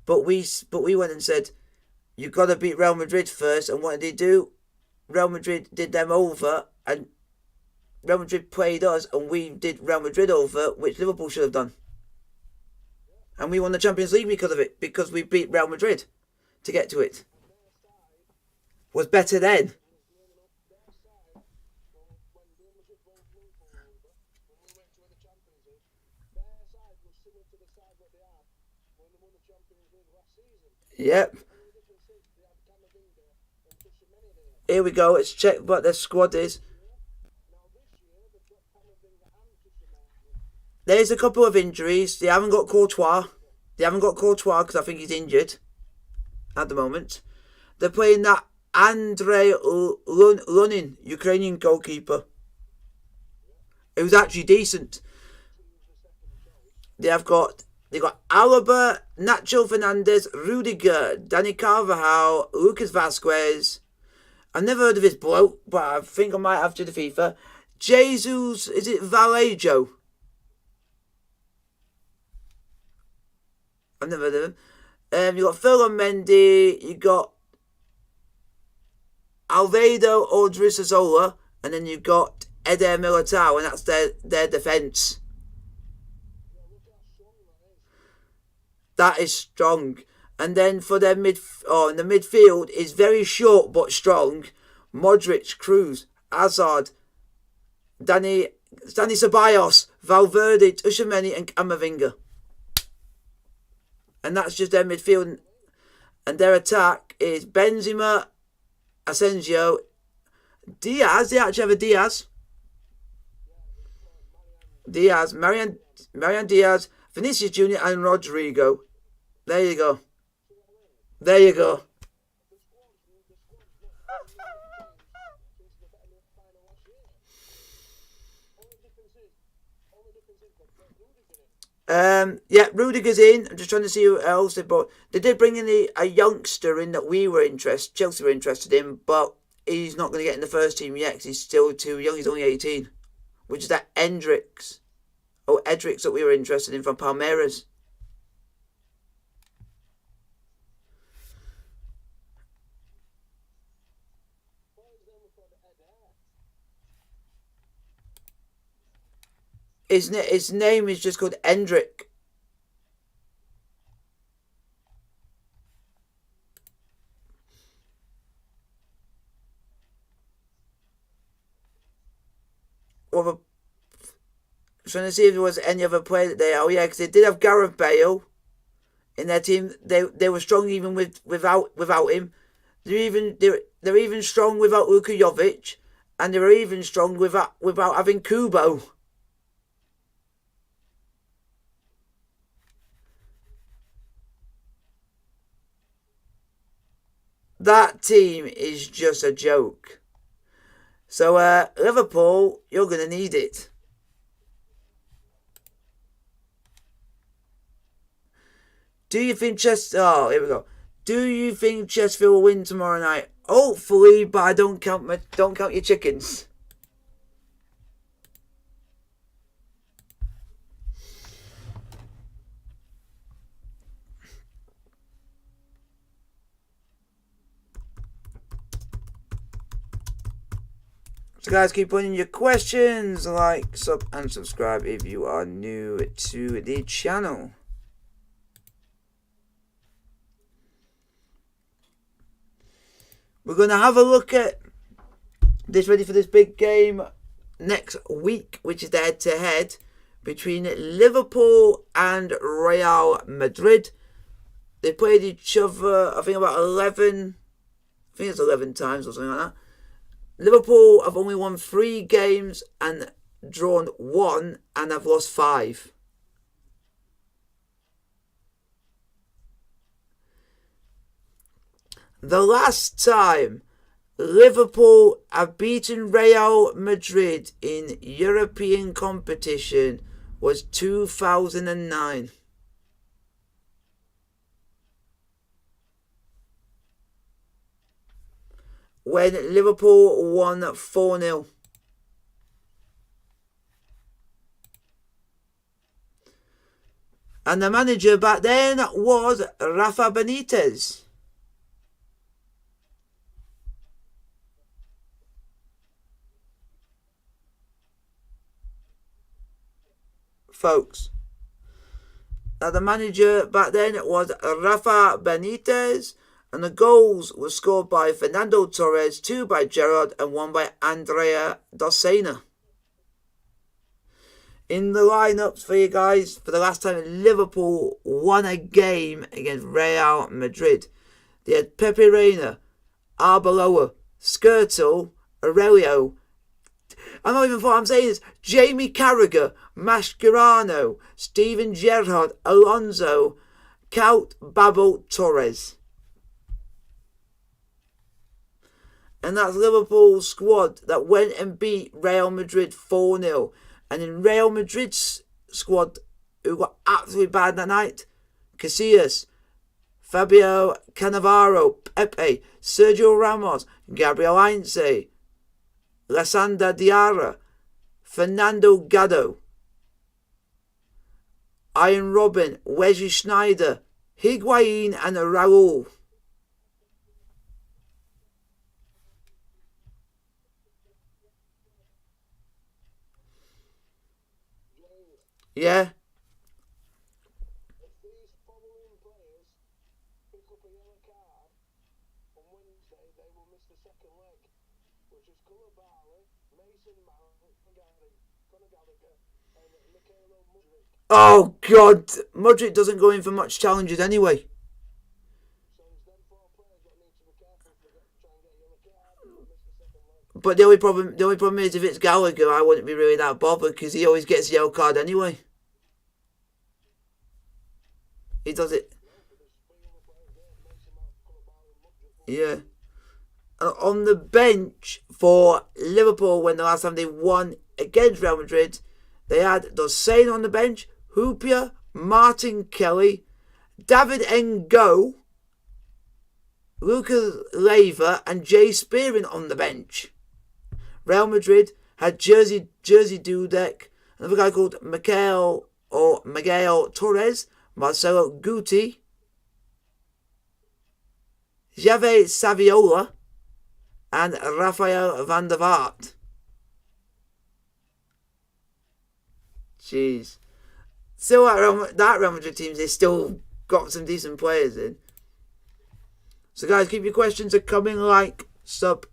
but we went and said you got to beat Real Madrid first, and what did they do? Real Madrid did them over, and Real Madrid played us, and we did Real Madrid over, which Liverpool should have done, and we won the Champions League because of it, because we beat Real Madrid to get to it. Was better then. Yep. Here we go. Let's check what their squad is. There's a couple of injuries. They haven't got Courtois. They haven't got Courtois because I think he's injured at the moment. They're playing that Andrei Lunin, Ukrainian goalkeeper. It was actually decent. They got Alaba, Nacho Fernandez, Rudiger, Danny Carvajal, Lucas Vasquez. I've never heard of this bloke, but I think I might have to the FIFA. Jesus, is it Vallejo? I've never heard of him. You got Phil Mendy, you got Alvaro Odriozola, and then you got Eder Militao, and that's their defence. That is strong. And then for their in the midfield is very short but strong. Modric, Cruz, Hazard, Danny Ceballos, Valverde, Tchouaméni, and Camavinga. And that's just their midfield. And their attack is Benzema, Asensio, Diaz. They actually have a Diaz, Marian Diaz, Vinicius Junior, and Rodrigo. There you go. There you go. Yeah, Rudiger's in. I'm just trying to see who else they brought. They did bring in a youngster in that Chelsea were interested in, but he's not going to get in the first team yet because he's still too young. He's only 18, which is that Edricks that we were interested in from Palmeiras. His name is just called Endrick. Trying to see if there was any other player that they. Oh yeah, because they did have Gareth Bale in their team. They were strong even without him. They're even strong without Luka Jovic, and they were even strong without having Kubo. That team is just a joke. So Liverpool, you're gonna need it. Do you think Oh, here we go. Do you think Chesterfield will win tomorrow night? Hopefully, but I don't count your chickens. So guys, keep putting your questions, like, sub, and subscribe if you are new to the channel. We're going to have a look at this, ready for this big game next week, which is the head-to-head between Liverpool and Real Madrid. They played each other, I think about 11 times or something like that. Liverpool have only won 3 games and drawn 1 and have lost 5. The last time Liverpool have beaten Real Madrid in European competition was 2009. When Liverpool won 4-0. And the manager back then was Rafa Benitez. Folks. Now the manager back then was Rafa Benitez. And the goals were scored by Fernando Torres, 2 by Gerrard, and 1 by Andrea Dossena. In the lineups for you guys, for the last time Liverpool won a game against Real Madrid, they had Pepe Reina, Arbeloa, Skrtel, Aurelio. I don't even know what I'm saying this. Jamie Carragher, Mascherano, Steven Gerrard, Alonso, Count Babel Torres. And that's Liverpool's squad that went and beat Real Madrid 4-0. And in Real Madrid's squad, who got absolutely bad that night, Casillas, Fabio Cannavaro, Pepe, Sergio Ramos, Gabriel Heinze, Lassana Diarra, Fernando Gaddo, Ian Robin, Wesley Sneijder, Higuain and Raul. Yeah. If these following players pick up a yellow card on Wednesday, they will miss the second leg, which is Koulibaly, Mason Mount, Conor Gallagher, and Mikhailo Mudryk. Oh God, Mudryk doesn't go in for much challenges anyway. So there's them 4 players that need to be careful if they try and get a yellow card and miss the second leg. But the only problem is if it's Gallagher, I wouldn't be really that bothered because he always gets a yellow card anyway. He does it. Yeah. On the bench for Liverpool, when the last time they won against Real Madrid, they had Dossena on the bench, Hyypiä, Martin Kelly, David Ngo, Luka Leiva and Jay Spearing on the bench. Real Madrid had Jersey Dudek, another guy called Miguel Torres, Marcelo Guti, Javier Saviola, and Rafael van der Vaart. Jeez. Still, that Real Madrid team, they still got some decent players in. So guys, keep your questions coming. Like, sub,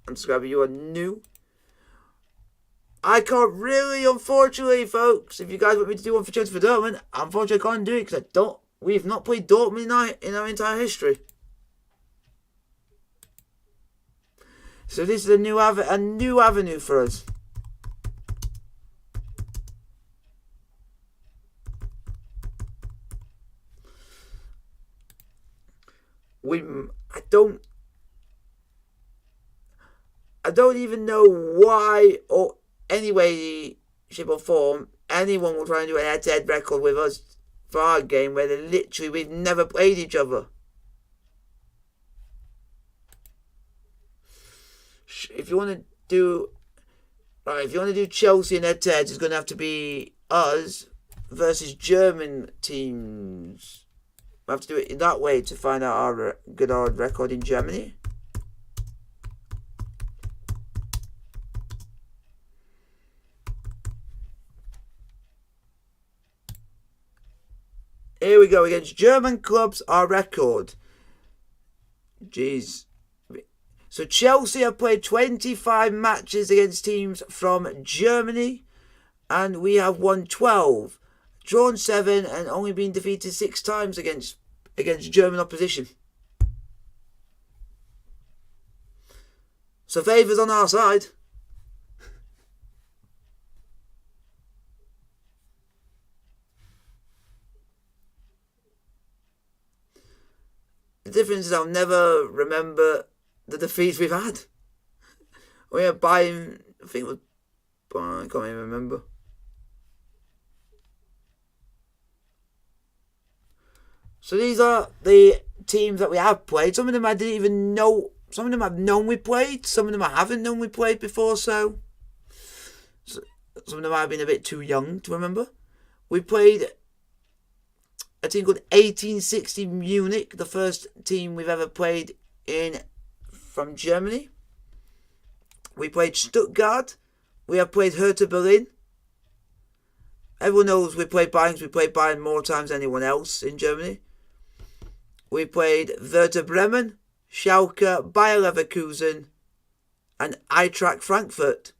and subscribe if you are new. I can't really, unfortunately, folks, if you guys want me to do one for Chelsea for Dortmund, unfortunately I can't do it because we've not played Dortmund in our entire history. So this is a new avenue for us. I don't even know why or any way, shape or form anyone will try and do a head-to-head record with us for our game where we've never played each other. If you want to do Chelsea and head-to-head, it's going to have to be us versus German teams. We have to do it in that way to find out our good old record in Germany. Here we go, against German clubs, our record. Jeez. So Chelsea have played 25 matches against teams from Germany, and we have won 12, drawn 7, and only been defeated 6 times against German opposition. So favours on our side. The difference is I'll never remember the defeats we've had. We had Bayern, I think it was, I can't even remember. So these are the teams that we have played. Some of them I didn't even know. Some of them I've known we played. Some of them I haven't known we played before. So some of them I've been a bit too young to remember. We played a team called 1860 Munich, the first team we've ever played in from Germany. We played Stuttgart. We have played Hertha Berlin. Everyone knows we played Bayern. We played Bayern more times than anyone else in Germany. We played Werder Bremen, Schalke, Bayer Leverkusen, and Eintracht Frankfurt.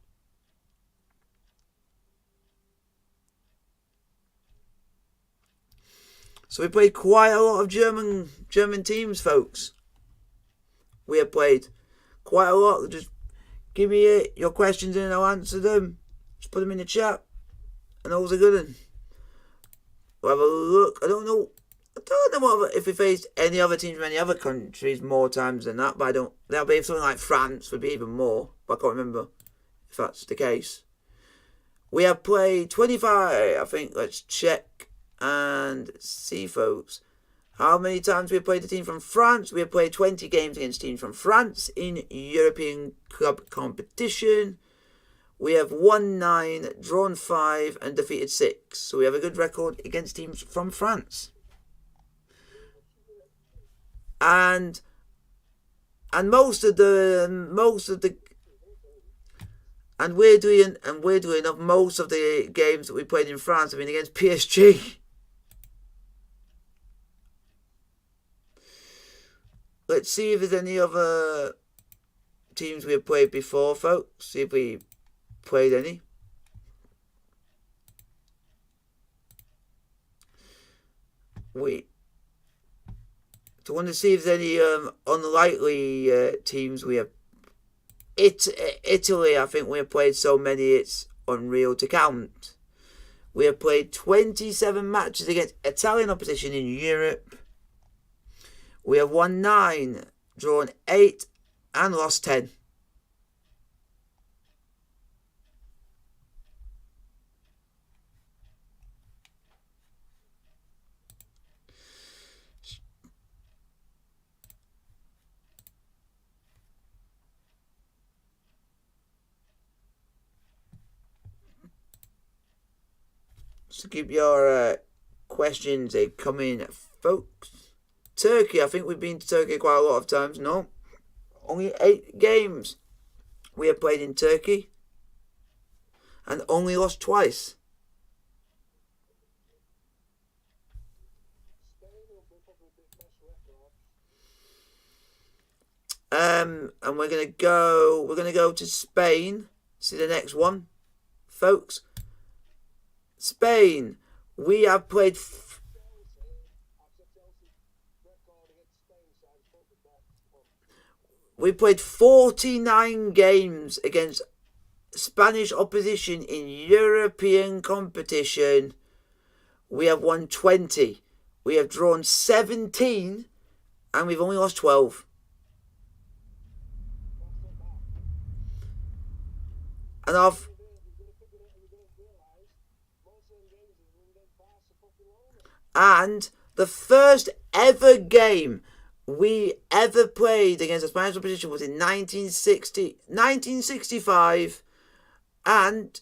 So we played quite a lot of German teams, folks. We have played quite a lot. Just give me your questions and I'll answer them. Just put them in the chat. And those are good. We'll have a look. I don't know if we faced any other teams from any other countries more times than that. But that'll be something like France would be even more. But I can't remember if that's the case. We have played 25. I think. Let's check and see, folks. How many times we have played a team from France? We have played 20 games against teams from France in European club competition. We have won 9, drawn 5, and defeated 6. So we have a good record against teams from France. And most of the weirdly enough, most of the games that we played in France have been against PSG. Let's see if there's any other teams we have played before, folks. See if we played any. I want to see if there's any unlikely teams we have. Italy, I think we have played so many it's unreal to count. We have played 27 matches against Italian opposition in Europe. We have won 9, drawn 8, and lost 10. So keep your questions coming, folks. Turkey, I think we've been to Turkey quite a lot of times. No, only 8 games we have played in Turkey and only lost twice. And we're gonna go to Spain. See the next one, folks. Spain. We have played. We played 49 games against Spanish opposition in European competition. We have won 20. We have drawn 17, and we've only lost 12. And the first ever game we ever played against a Spanish opposition was in 1965, and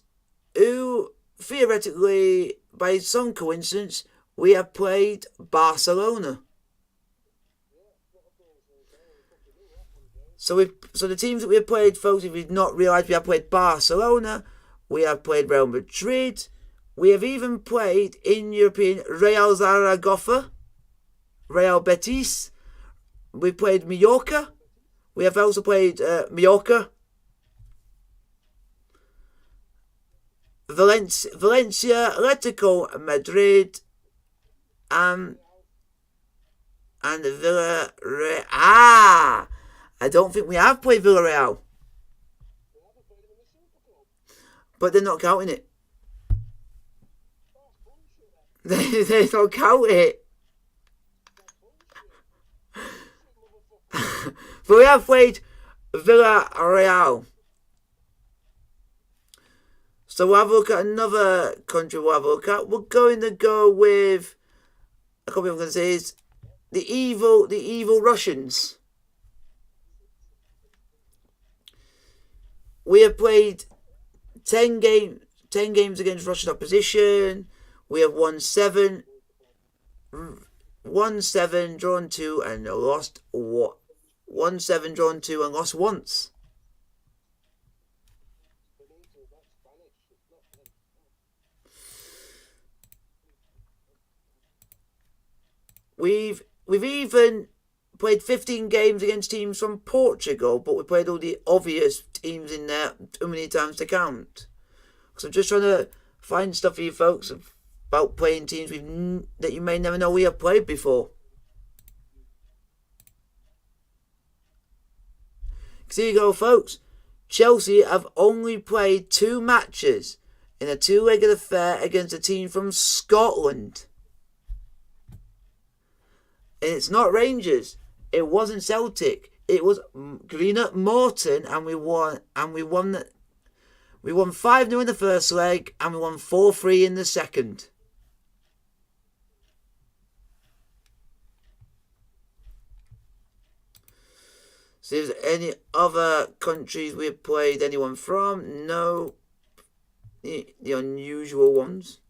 who theoretically, by some coincidence, we have played Barcelona. So the teams that we have played, folks, if you've not realised, we have played Barcelona, we have played Real Madrid, we have even played in European Real Zaragoza, Real Betis, we played Mallorca, we have also played Mallorca, Valencia, Atletico Madrid, and Villarreal. I don't think we have played Villarreal. But they're not counting it. They don't count it. But we have played Villarreal. So we'll have a look at another country we'll have a look at. We're going to go with, I can't believe I'm going to say is the evil Russians. We have played 10 games against Russian opposition. We have won 7, drawn 2, and lost 1, 7, drawn 2, and lost once. We've even played 15 games against teams from Portugal, but we played all the obvious teams in there too many times to count. So I'm just trying to find stuff for you folks about playing teams that you may never know we have played before. So here you go, folks. Chelsea have only played 2 matches in a 2-legged affair against a team from Scotland. And it's not Rangers. It wasn't Celtic. It was Greenock Morton, and we won. We won 5-0 in the first leg, and we won 4-3 in the second. So if there's any other countries we have played anyone from? No. The unusual ones.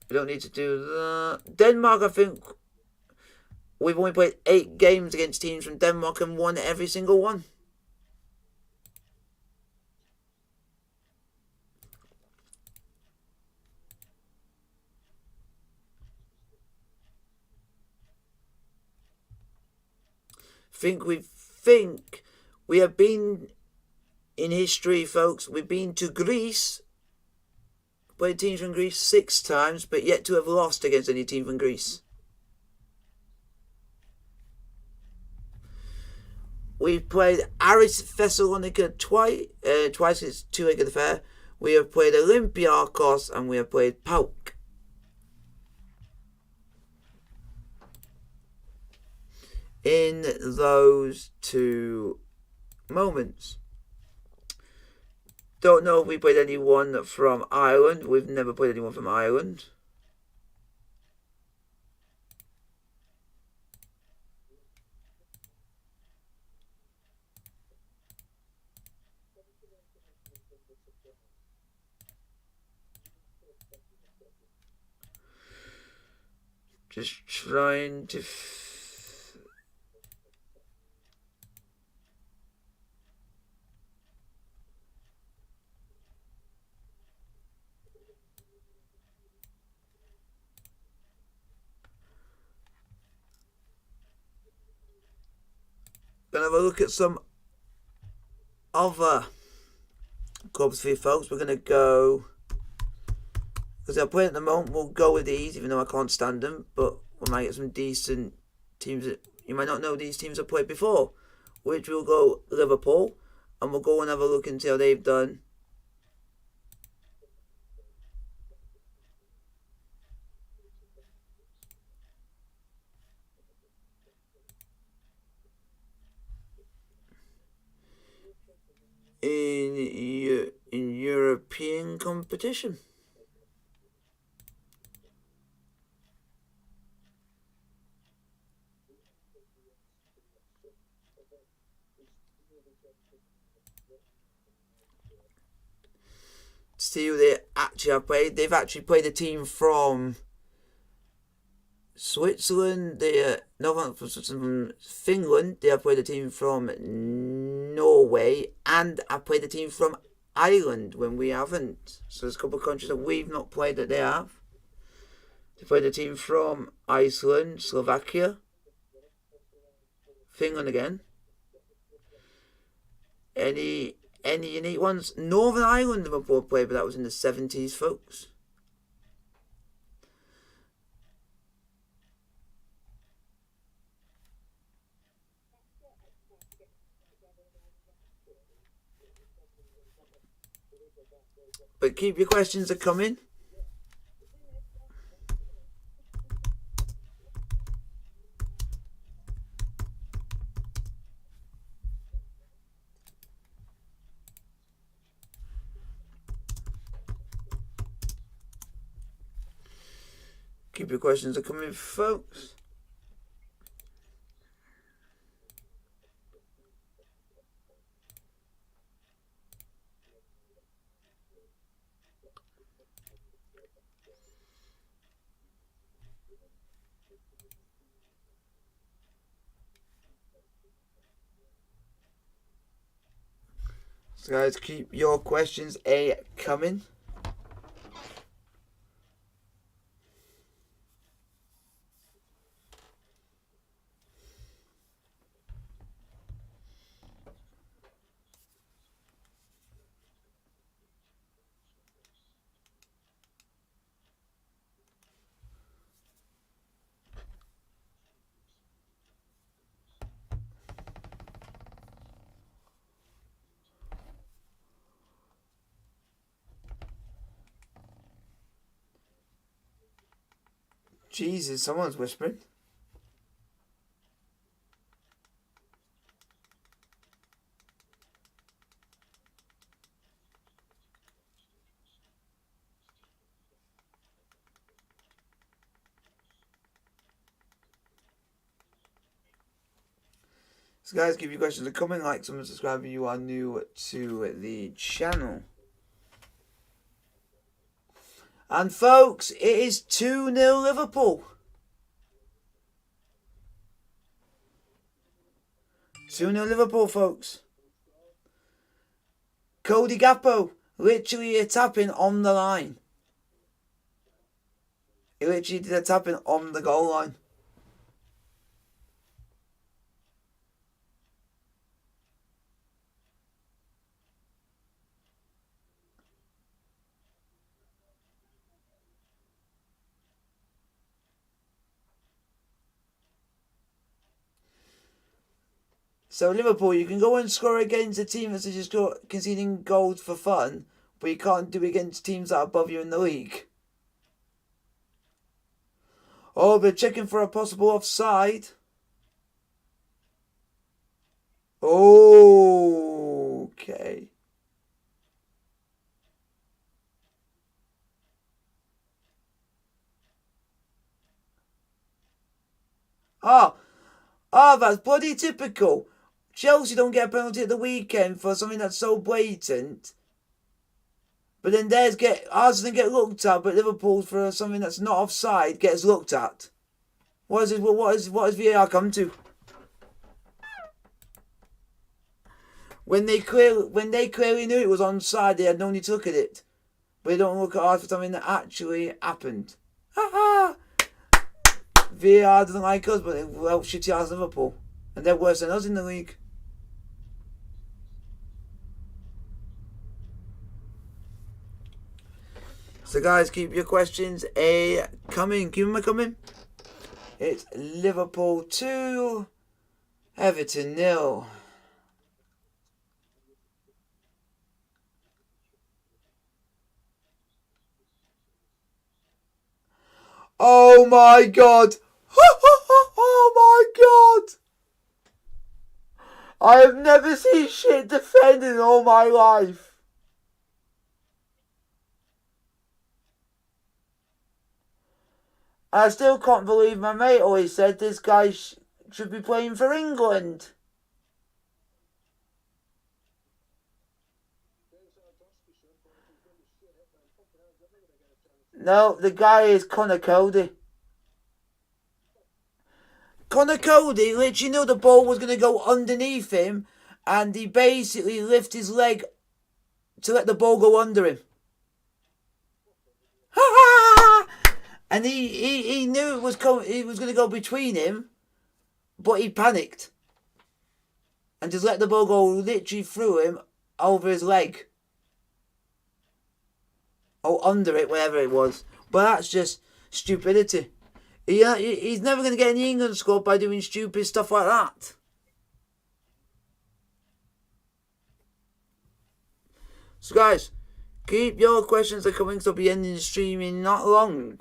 We don't need to do that. Denmark, I think we've only played 8 games against teams from Denmark and won every single one. Think we have been in history, folks. We've been to Greece. Played teams from Greece 6 times, but yet to have lost against any team from Greece. We've played Aris Thessalonica twice. It's 2-legged affair. We have played Olympiakos and we have played PAOK. In those 2 moments. Don't know if we played anyone from Ireland. We've never played anyone from Ireland. Just trying to. Gonna have a look at some other clubs for you folks. We're gonna go because they're playing at the moment. We'll go with these, even though I can't stand them. But we might get some decent teams that you might not know these teams have played before. Which we'll go Liverpool, and we'll go and have a look and see how they've done. In European competition. See who they actually have played. They've actually played a team from Switzerland. From Finland. They have played a team from Norway, and I played a team from Ireland when we haven't. So there's a couple of countries that we've not played that they have. They played a team from Iceland, Slovakia, Finland again. Any unique ones? Northern Ireland Liverpool played, but that was in the 70s, folks. But keep your questions coming. Keep your questions coming, folks. So guys, keep your questions coming. Jesus, someone's whispering. So guys, keep your questions coming. Like, comment, subscribe if you are new to the channel. And folks, it is 2-0 Liverpool. 2-0 Liverpool, folks. Cody Gakpo, literally a tapping on the line. He literally did a tapping on the goal line. So Liverpool, you can go and score against a team that's just conceding goals for fun, but you can't do it against teams that are above you in the league. Oh, they're checking for a possible offside. Okay. That's bloody typical. Chelsea don't get a penalty at the weekend for something that's so blatant. But then Arsenal get looked at, but Liverpool for something that's not offside gets looked at. What is VAR come to? When they clearly knew it was onside, they had no need to look at it. But they don't look at ours for something that actually happened. Ha ha! VAR doesn't like us, but it will help shitty ass Liverpool. And they're worse than us in the league. So guys, keep your questions coming. Keep them coming. It's Liverpool 2, Everton 0. Oh my god! Oh my god! I have never seen shit defended in all my life. I still can't believe my mate always said this guy should be playing for England. No, the guy is Connor Cody. Connor Cody literally knew the ball was going to go underneath him, and he basically lifted his leg to let the ball go under him. And he knew it was going to go between him, but he panicked and just let the ball go literally through him over his leg. Or under it, whatever it was. But that's just stupidity. He's never going to get in the England squad by doing stupid stuff like that. So guys, keep your questions coming, so I'll be ending the stream in not long.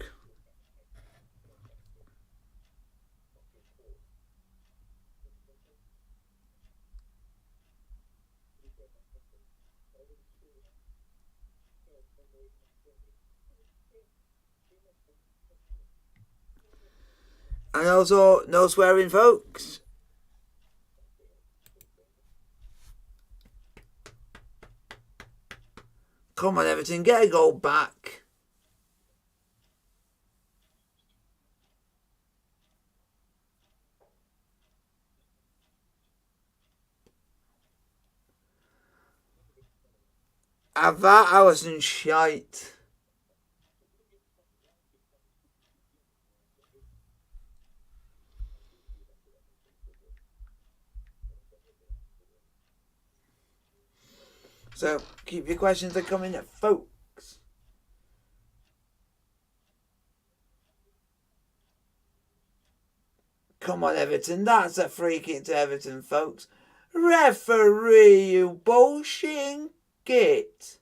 And also, no swearing, folks. Come on, Everton, get a goal back. Have that Alisson shite. So, keep your questions coming, folks. Come on, Everton. That's a free kick to Everton, folks. Referee, you bullshitting git.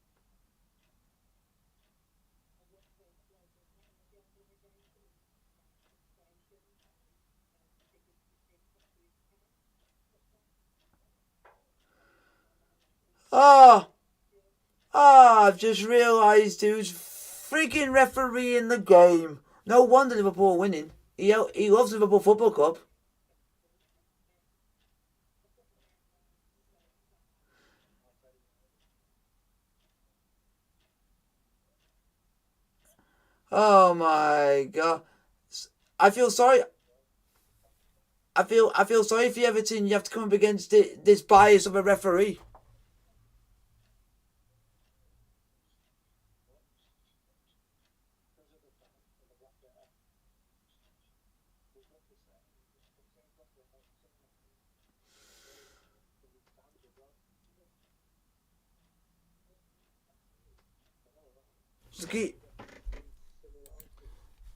I've just realised who's freaking referee in the game. No wonder Liverpool are winning. He loves Liverpool Football Club. Oh my god. I feel sorry. I feel sorry for Everton. You have to come up against this bias of a referee. So keep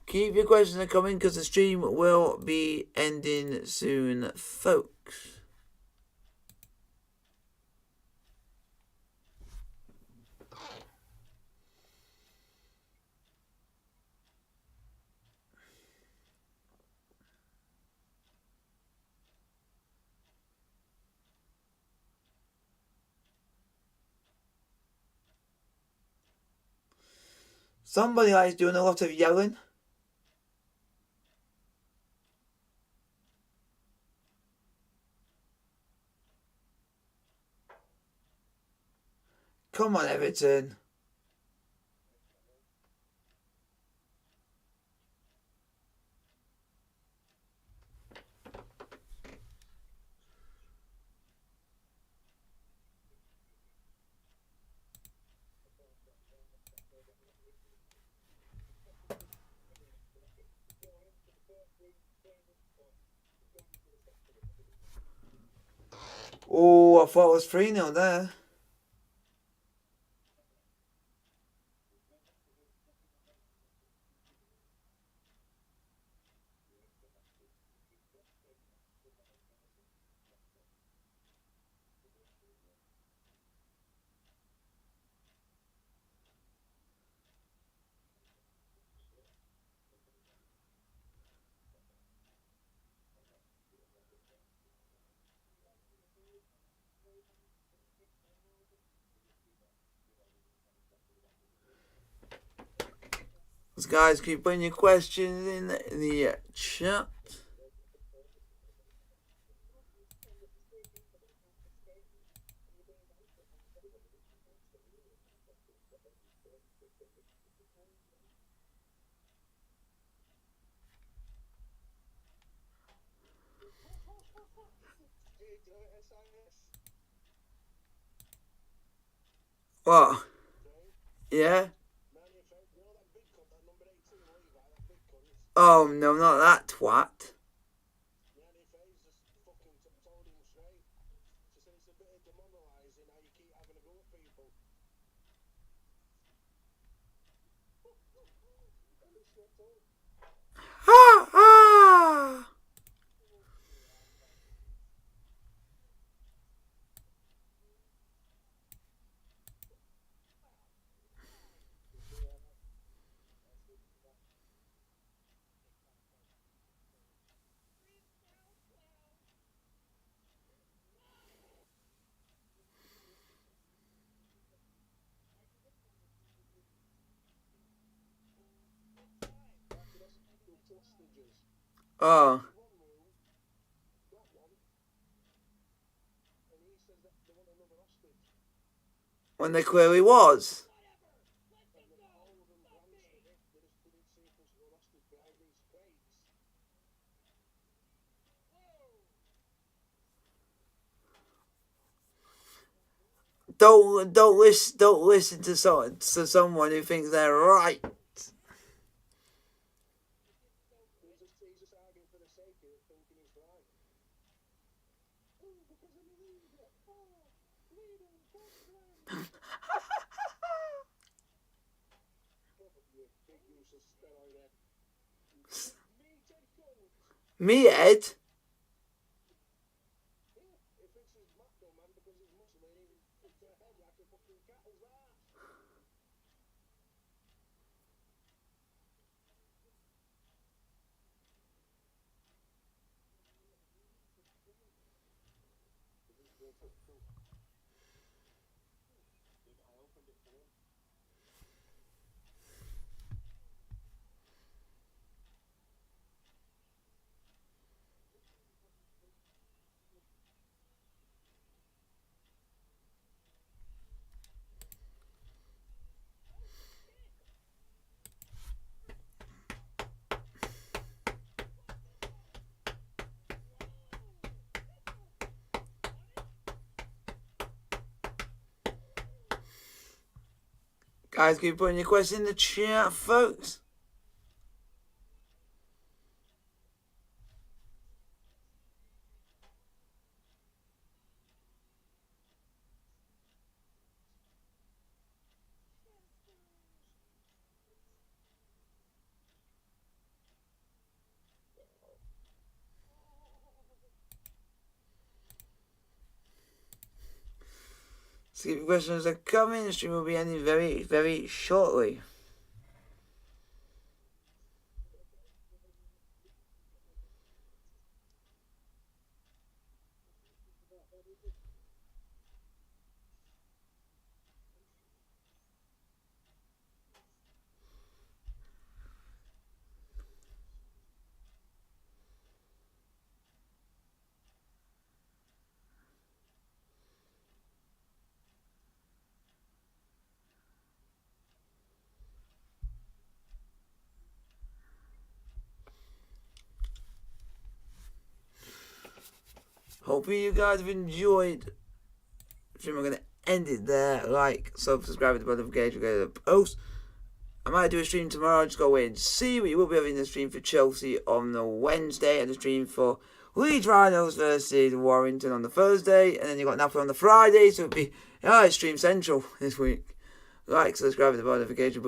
your questions coming, because the stream will be ending soon, folks. Somebody likes doing a lot of yelling. Come on, Everton. Oh, I thought it was 3-0 there. Guys, keep putting your questions in the chat. What? Yeah? Oh, no, not that twat. Ha ha! Oh. When there clearly was. Don't listen to someone who thinks they're right. Me, Ed? Guys, keep putting your questions in the chat, folks. So keep your questions are coming. The stream will be ending very, very shortly. Hopefully you guys have enjoyed. I'm going to end it there. Like, subscribe to the notification, go to the post. I might do a stream tomorrow. Just go wait and see. We will be having the stream for Chelsea on the Wednesday and the stream for Leeds Rhinos versus Warrington on the Thursday, and then you got Napoli on the Friday, so it'll be Stream Central this week. Like, subscribe, the notification